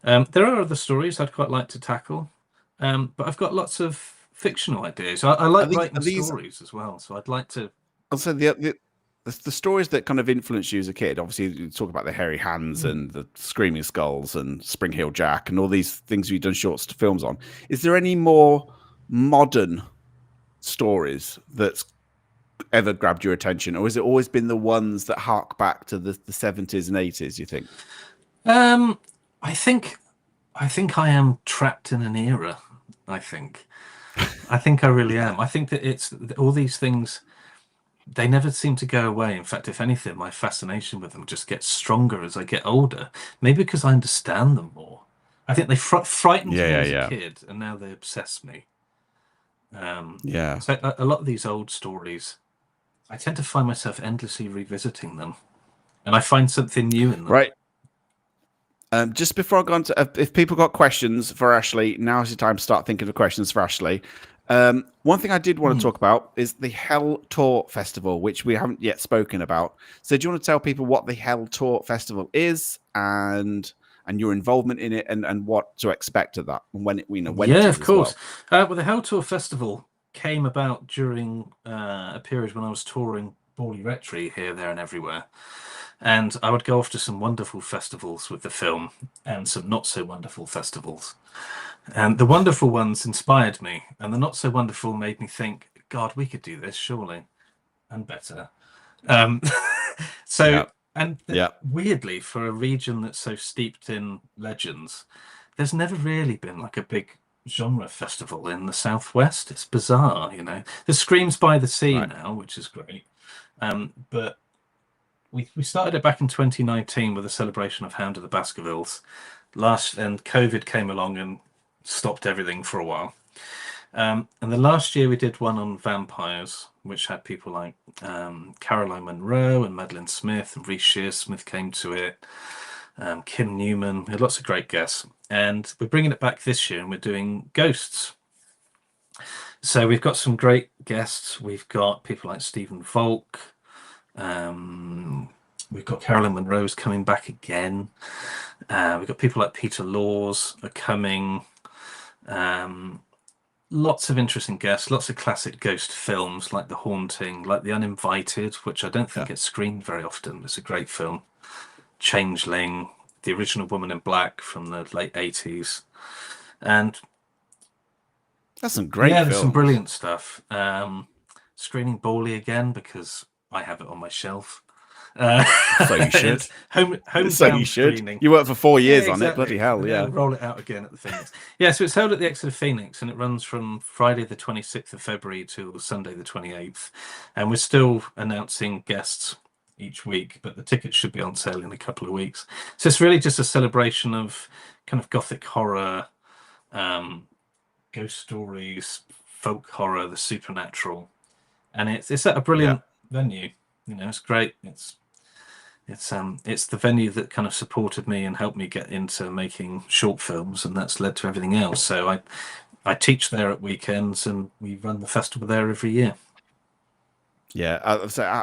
There are other stories I'd quite like to tackle, but I've got lots of fictional ideas. I like writing stories as well, so I'd like to. Also, the stories that kind of influenced you as a kid, obviously you talk about the hairy hands and the screaming skulls and Spring Hill Jack and all these things you've done short films on. Is there any more modern stories that's ever grabbed your attention, or has it always been the ones that hark back to the 70s and 80s, you think? I think I am trapped in an era. I think I really am. I think that it's all these things. They never seem to go away. In fact, if anything, my fascination with them just gets stronger as I get older. Maybe because I understand them more. I think they frightened me as a kid, and now they obsess me. So a lot of these old stories, I tend to find myself endlessly revisiting them, and I find something new in them. Right. Just before I go on to, if people got questions for Ashley, now's the time to start thinking of questions for Ashley. One thing I did want to talk about is the Hell Tour Festival, which we haven't yet spoken about. So do you want to tell people what the Hell Tour Festival is and your involvement in it and what to expect of that and when it, when yeah, of course. Well, the Hell Tour Festival came about during a period when I was touring Borley Rectory here, there, and everywhere. And I would go off to some wonderful festivals with the film and some not so wonderful festivals. And the wonderful ones inspired me, and the not so wonderful made me think, God, we could do this, surely, and better. Weirdly, for a region that's so steeped in legends, there's never really been like a big genre festival in the Southwest. It's bizarre, you know. There's Screams by the Sea now, which is great. But we started it back in 2019 with a celebration of Hound of the Baskervilles. And COVID came along and stopped everything for a while. And the last year we did one on vampires, which had people like Caroline Munro and Madeline Smith, and Reece Shearsmith came to it. Kim Newman, we had lots of great guests. And we're bringing it back this year, and we're doing ghosts. So we've got some great guests. We've got people like Stephen Volk. We've got Caroline Munro's coming back again. We've got people like Peter Laws are coming. Lots of interesting guests, lots of classic ghost films like The Haunting, like The Uninvited, which I don't think gets screened very often. It's a great film. Changeling, the original Woman in Black from the late 80s. And that's some great films. There's some brilliant stuff. Screening Borley again because I have it on my shelf. So you should. So you should. Screening. You worked for 4 years on it. Bloody hell, yeah. Roll it out again at the Phoenix. Yeah, so it's held at the Exeter Phoenix, and it runs from Friday the 26th of February to Sunday the 28th. And we're still announcing guests each week, but the tickets should be on sale in a couple of weeks. So it's really just a celebration of kind of gothic horror, ghost stories, folk horror, the supernatural, and it's at a brilliant venue. You know, it's great. It's the venue that kind of supported me and helped me get into making short films, and that's led to everything else. So I teach there at weekends, and we run the festival there every year. Yeah,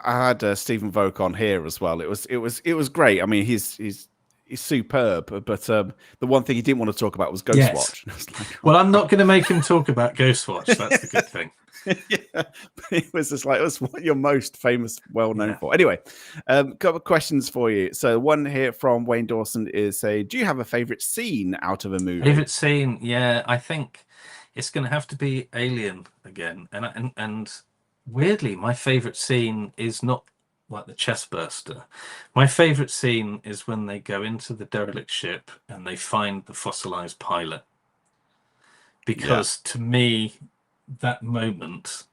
I had Stephen Volk on here as well. It was great. I mean, he's superb, but the one thing he didn't want to talk about was Ghostwatch. Well, I'm not going to make him talk about Ghostwatch. That's the good thing. Yeah, it was just like, that's what you're most famous, well known for. Anyway, couple of questions for you. So one here from Wayne Dawson is do you have a favorite scene out of a movie? Favorite scene? Yeah, I think it's going to have to be Alien again. And weirdly, my favorite scene is not like the chest burster. My favorite scene is when they go into the derelict ship and they find the fossilized pilot. Because to me, that moment,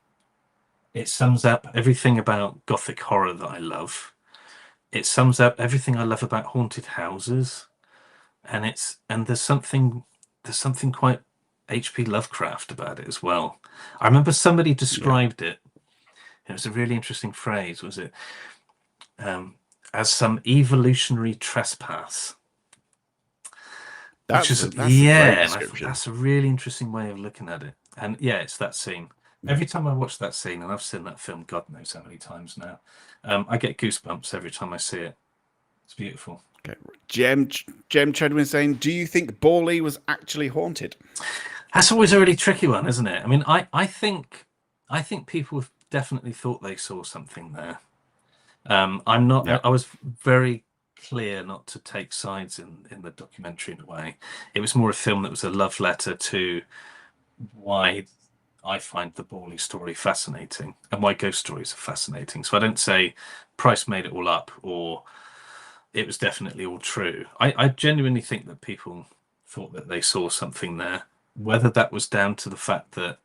it sums up everything about Gothic horror that I love. It sums up everything I love about haunted houses, and there's something quite H.P. Lovecraft about it as well. I remember somebody described it. It was a really interesting phrase. Was it as some evolutionary trespass? That's a great And I thought description. that's a really interesting way of looking at it. And yeah, it's that scene. Every time I watch that scene, and I've seen that film God knows how many times now, I get goosebumps every time I see it. It's beautiful. Okay. Jem Chedwin saying, do you think Borley was actually haunted? That's always a really tricky one, isn't it? I mean, I think people have definitely thought they saw something there. I'm not. Yeah. I was very clear not to take sides in the documentary in a way. It was more a film that was a love letter to why I find the Borley story fascinating and why ghost stories are fascinating. So I don't say Price made it all up or it was definitely all true. I genuinely think that people thought that they saw something there. Whether that was down to the fact that,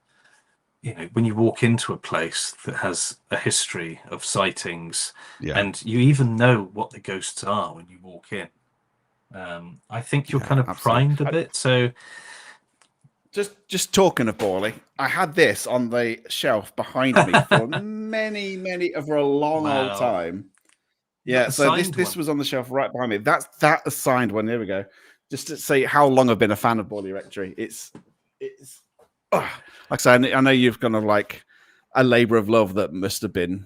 you know, when you walk into a place that has a history of sightings and you even know what the ghosts are when you walk in, I think you're kind of primed a bit. So just talking of Borley, I had this on the shelf behind me for for a long old time. Yeah, so this was on the shelf right behind me. That's that assigned one. There we go. Just to say how long I've been a fan of Borley Rectory. It's like I say, I know you've kind of like a labor of love that must have been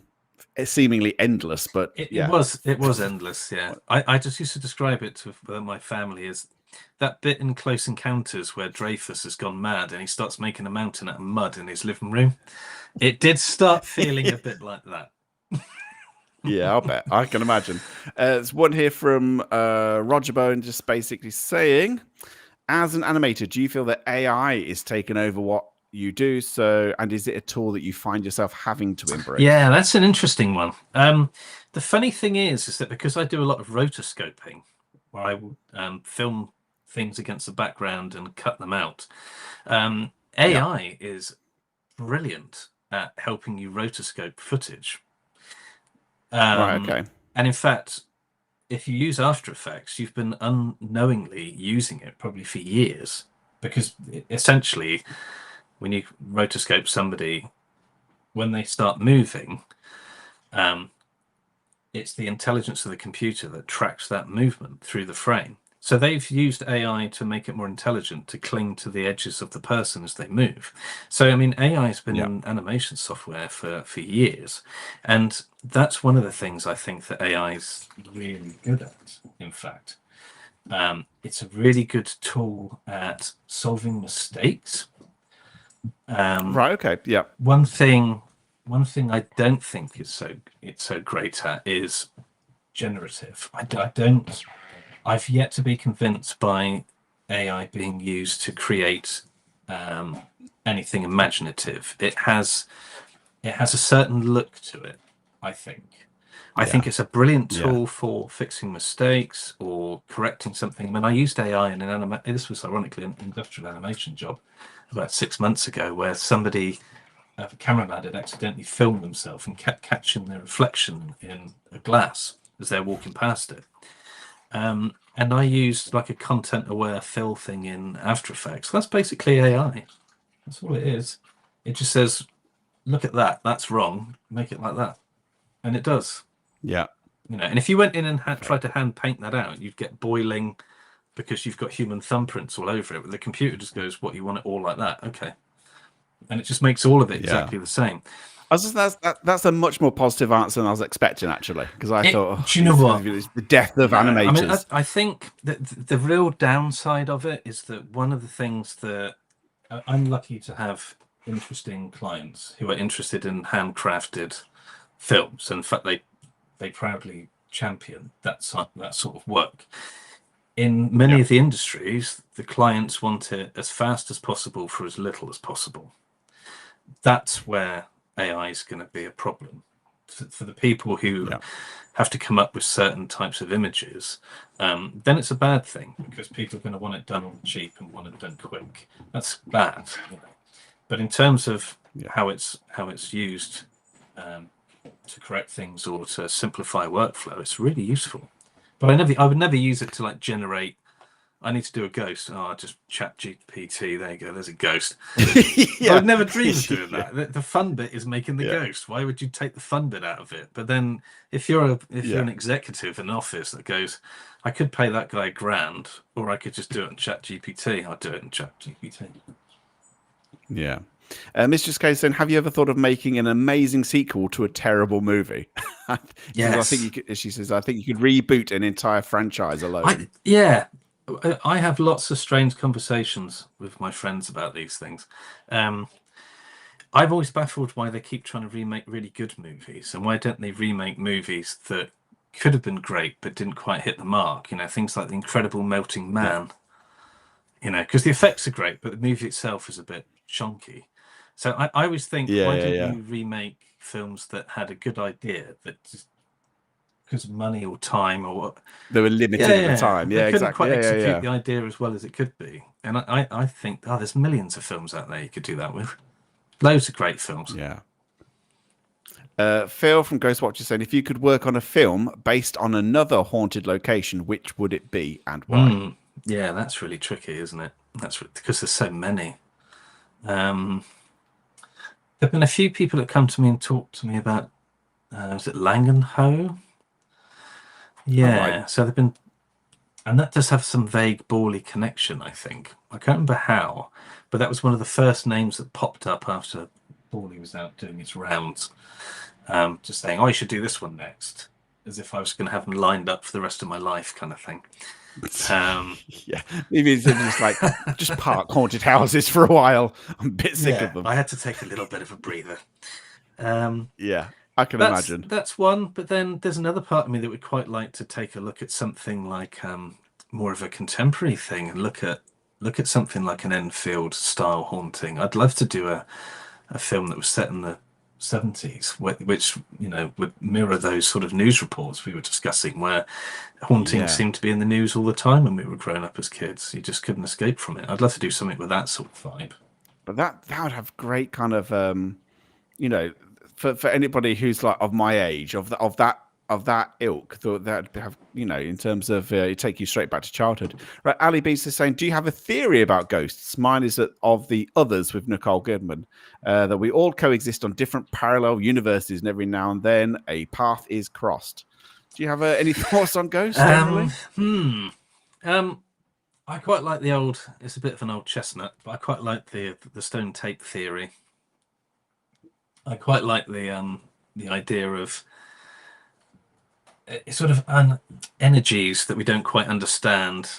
seemingly endless, but it was endless. Yeah, I just used to describe it to my family as that bit in Close Encounters where Dreyfus has gone mad and he starts making a mountain out of mud in his living room. It did start feeling a bit like that. Yeah, I'll bet. I can imagine. There's one here from Roger Bone just basically saying, as an animator, do you feel that AI is taking over what you do? So, and is it a tool that you find yourself having to embrace? Yeah, that's an interesting one. The funny thing is that because I do a lot of rotoscoping, where I will film things against the background and cut them out, AI is brilliant at helping you rotoscope footage. Right, okay. And in fact, if you use After Effects, you've been unknowingly using it probably for years, because essentially when you rotoscope somebody, when they start moving, it's the intelligence of the computer that tracks that movement through the frame. So they've used AI to make it more intelligent, to cling to the edges of the person as they move. So, I mean, AI has been in animation software for years. And that's one of the things I think that AI is really good at, in fact. It's a really good tool at solving mistakes. Right, okay, yeah. One thing I don't think it's so great at is generative. I've yet to be convinced by AI being used to create anything imaginative. It has a certain look to it, I think. I think it's a brilliant tool for fixing mistakes or correcting something. When I used AI in this was ironically an industrial animation job about 6 months ago, where somebody, a cameraman, had accidentally filmed themselves and kept catching their reflection in a glass as they're walking past it. And I used like a content-aware fill thing in After Effects. That's basically AI. That's all it is. It just says, look at that. That's wrong. Make it like that. And it does. Yeah. You know, and if you went in and tried to hand paint that out, you'd get boiling because you've got human thumbprints all over it. But the computer just goes, what, you want it all like that? Okay. And it just makes all of it exactly the same. That's a much more positive answer than I was expecting, actually, because I thought, do you know what? It's the death of animators. I mean, I think that the real downside of it is that one of the things that I'm lucky to have interesting clients who are interested in handcrafted films. And in fact, they proudly champion that sort of work. In many of the industries, the clients want it as fast as possible for as little as possible. That's where AI is going to be a problem. for the people who have to come up with certain types of images, then it's a bad thing, because people are going to want it done on cheap and want it done quick. That's bad. But in terms of how it's used to correct things or to simplify workflow, it's really useful. But I would never use it to like generate. I need to do a ghost. Oh, I just chat GPT. There you go. There's a ghost. I would never dream of doing that. The fun bit is making the ghost. Why would you take the fun bit out of it? But then, if you're an executive in an office that goes, I could pay that guy $1,000, or I could just do it in Chat GPT. I'll do it in Chat GPT. Yeah. Mistress K saying, have you ever thought of making an amazing sequel to a terrible movie? Yes. She says, I think you could reboot an entire franchise alone. I have lots of strange conversations with my friends about these things. I've always baffled why they keep trying to remake really good movies, and why don't they remake movies that could have been great but didn't quite hit the mark. Things like The Incredible Melting Man. Because the effects are great, but the movie itself is a bit chunky. So I always think, why don't you remake films that had a good idea, that just because of money or time or what, they were limited at the time. They couldn't quite execute the idea as well as it could be. And I think, there's millions of films out there you could do that with. Loads of great films. Yeah. Phil from Ghostwatcher saying, if you could work on a film based on another haunted location, which would it be and why? Yeah, that's really tricky, isn't it? That's because there's so many. There have been a few people that come to me and talk to me about, is it Langenho? Yeah, right. So they've been, and that does have some vague Borley connection, I think. I can't remember how, but that was one of the first names that popped up after Borley was out doing its rounds. Just saying, you should do this one next, as if I was going to have them lined up for the rest of my life, kind of thing. Maybe it's just like, just park haunted houses for a while. I'm a bit sick of them. I had to take a little bit of a breather. I can imagine. That's one, but then there's another part of me that would quite like to take a look at something like more of a contemporary thing, and look at something like an Enfield style haunting. I'd love to do a film that was set in the 70s, which would mirror those sort of news reports we were discussing, where hauntings seemed to be in the news all the time when we were growing up as kids. You just couldn't escape from it. I'd love to do something with that sort of vibe. But that would have great kind of for anybody who's like of my age, of that ilk, that have, in terms of it take you straight back to childhood. Right, Ali Beast is saying, do you have a theory about ghosts? Mine is that of the Others with Nicole Kidman, that we all coexist on different parallel universes, and every now and then a path is crossed. Do you have any thoughts on ghosts generally? I quite like the old, it's a bit of an old chestnut, but I quite like the stone tape theory. I quite like the idea of sort of energies that we don't quite understand,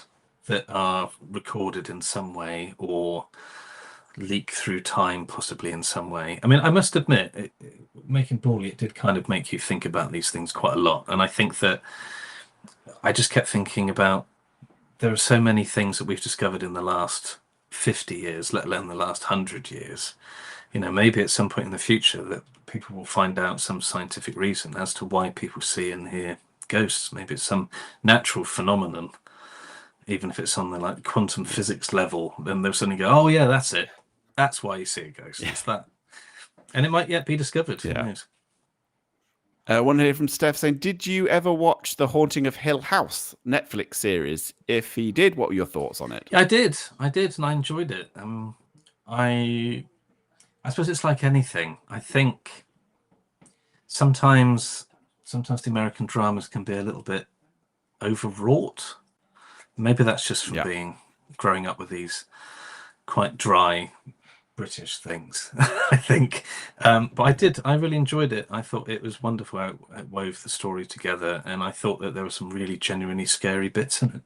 that are recorded in some way or leak through time, possibly in some way. I mean, I must admit, making Borley, it did kind of make you think about these things quite a lot. And I think that I just kept thinking about, there are so many things that we've discovered in the last 50 years, let alone the last 100 years. Maybe at some point in the future that people will find out some scientific reason as to why people see and hear ghosts. Maybe it's some natural phenomenon, even if it's on the like quantum physics level. Then they'll suddenly go, "Oh yeah, that's it. That's why you see a ghost. It's that," and it might yet be discovered. Who knows? One here from Steph saying, "Did you ever watch The Haunting of Hill House Netflix series? If he did, what were your thoughts on it?" Yeah, I did, and I enjoyed it. I suppose it's like anything. I think sometimes the American dramas can be a little bit overwrought. Maybe that's just from growing up with these quite dry British things, I think. But I really enjoyed it. I thought it was wonderful how it wove the story together, and I thought that there were some really genuinely scary bits in it.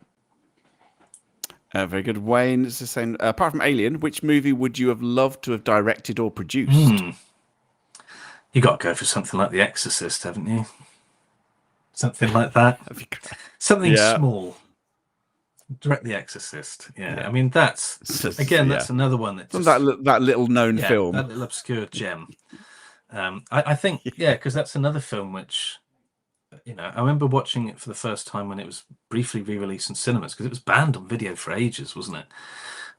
Very good. Wayne is saying, apart from Alien, which movie would you have loved to have directed or produced? You got to go for something like The Exorcist, haven't you? Something like that. Something small. Direct The Exorcist. Yeah. I mean, that's another one that that little known film, that little obscure gem. I think, yeah, because that's another film which, I remember watching it for the first time when it was briefly re-released in cinemas, because it was banned on video for ages, wasn't it?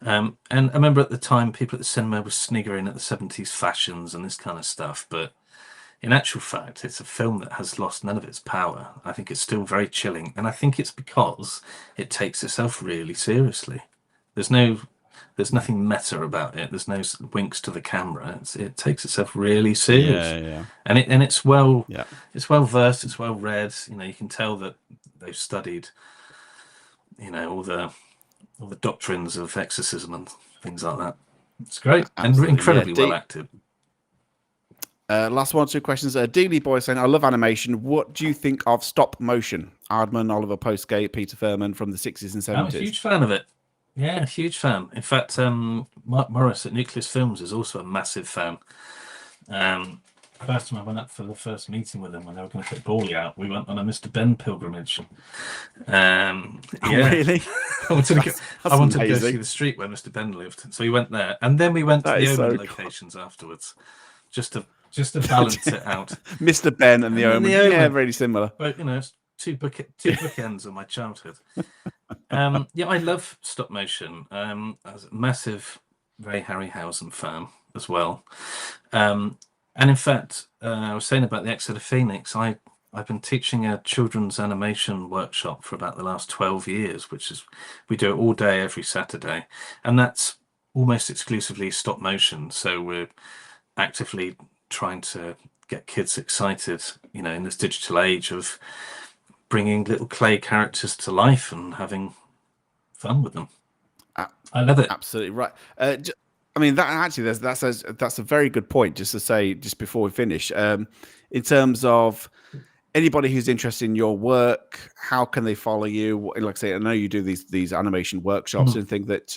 And I remember at the time people at the cinema were sniggering at the 70s fashions and this kind of stuff, but in actual fact, it's a film that has lost none of its power. I think it's still very chilling, and I think it's because it takes itself really seriously. There's nothing meta about it. There's no winks to the camera. It takes itself really seriously, Yeah. and it's well Yeah. it's well versed. It's well read. You can tell that they've studied, all the doctrines of exorcism and things like that. It's great. Absolutely. And incredibly well acted. Last one, 2 questions. Dealey Boy saying, I love animation. What do you think of stop motion? Aardman, Oliver Postgate, Peter Furman from the 60s and 70s. I'm a huge fan of it. Yeah, huge fan. In fact, Mark Morris at Nucleus Films is also a massive fan. First time I went up for the first meeting with them when they were going to put Borley out, we went on a Mr. Ben pilgrimage. Yeah. Really? I wanted to go see the street where Mr. Ben lived. So we went there. And then we went to the Omen locations afterwards, just to balance it out. Mr. Ben and the Omen. Yeah, very similar. But, it's two bookends of my childhood. Yeah, I love stop motion. I was a massive, very Harryhausen fan as well. And in fact, I was saying about the Exeter Phoenix, I've been teaching a children's animation workshop for about the last 12 years, which is, we do it all day, every Saturday. And that's almost exclusively stop motion. So we're actively trying to get kids excited, in this digital age of bringing little clay characters to life and having fun with them. I love it. Absolutely right. I mean, that actually, that's a very good point. Just to say, just before we finish, in terms of anybody who's interested in your work, how can they follow you? Like I say, I know you do these animation workshops and think that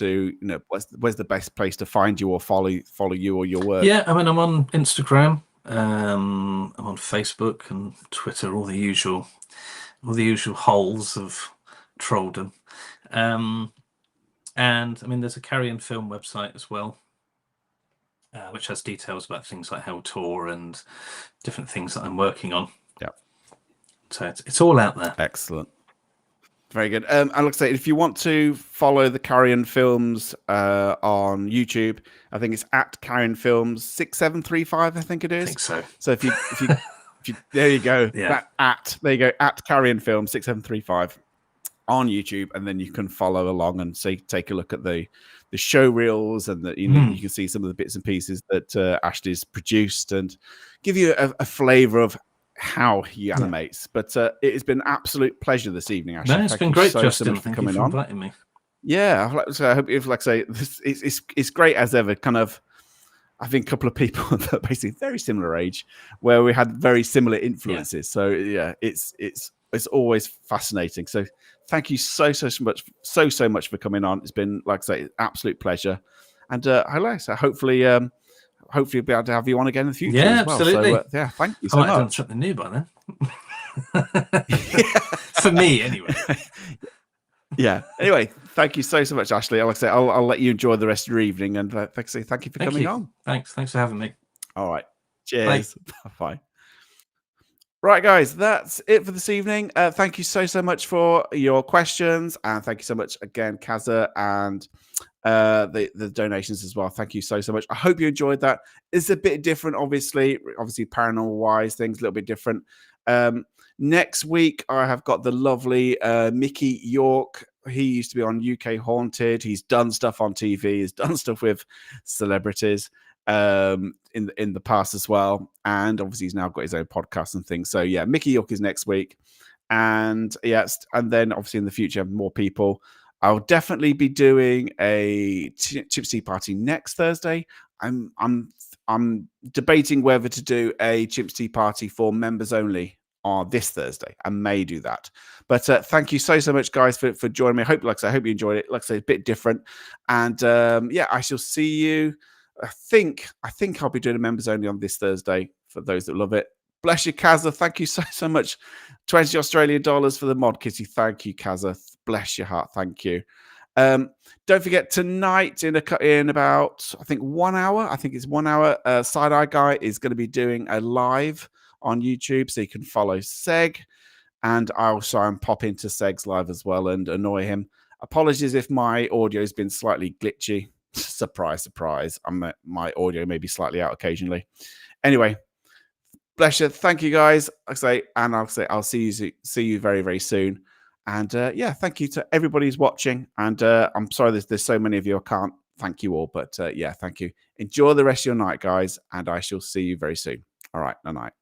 where's the best place to find you or follow you or your work? Yeah, I mean, I'm on Instagram, I'm on Facebook and Twitter, all the usual holes of trolldom. And I mean, there's a Carrion Film website as well, which has details about things like Hell Tour and different things that I'm working on. Yeah. So it's all out there. Excellent. Very good. And like I say, if you want to follow the Carrion Films on YouTube, I think it's at Carrion Films 6735. I think it is. I think so. So if you there you go. Yeah. There you go. At Carrion Films 6735 on YouTube, and then you can follow along and take a look at the show reels, and you can see some of the bits and pieces that Ashley's produced and give you a flavor of how he animates. But it has been an absolute pleasure this evening, Ashley. No, it's been great, Justin. So much for coming on. Inviting me. Yeah, I hope if, like I say, it's great as ever. Kind of, I think a couple of people that are basically very similar age, where we had very similar influences. So yeah, it's always fascinating. So thank you so much for coming on. It's been, like I say, an absolute pleasure. And hopefully we'll be able to have you on again in the future. Yeah, as well. absolutely. So, thank you so much. I might much. have done something new by then. For me, anyway. Yeah. Anyway, thank you so much, Ashley. Like I say, I'll let you enjoy the rest of your evening, and thank you for coming on. Thanks for having me. All right. Cheers. Bye. Right, guys, that's it for this evening. Thank you so much for your questions, and thank you so much again, Kaza, and the donations as well. Thank you so much. I hope you enjoyed that. It's a bit different, obviously paranormal wise, things a little bit different. Next week, I have got the lovely Mickey York. He used to be on UK Haunted. He's done stuff on TV. He's done stuff with celebrities in the past as well. And obviously, he's now got his own podcast and things. So yeah, Mickey York is next week. And yes, and then obviously in the future, more people. I'll definitely be doing a Chip's Tea Party next Thursday. I'm debating whether to do a Chip's Tea Party for members only on this Thursday. I may do that. But thank you so much, guys, for joining me. I hope you enjoyed it. Like I say, a bit different. And I shall see you. I think I'll be doing a members only on this Thursday for those that love it. Bless you, Kaza. Thank you so much. 20 Australian dollars for the mod kitty. Thank you, Kaza. Bless your heart. Thank you. Don't forget tonight in about, I think 1 hour. I think it's 1 hour. Side Eye Guy is going to be doing a live on YouTube, so you can follow Seg, and I'll try and pop into Seg's live as well and annoy him. Apologies if my audio has been slightly glitchy. Surprise, surprise. My audio may be slightly out occasionally. Anyway, bless you. Thank you, guys. I'll see you very, very soon. And yeah, thank you to everybody who's watching. And I'm sorry there's so many of you. I can't thank you all, but yeah, thank you. Enjoy the rest of your night, guys, and I shall see you very soon. All right, night.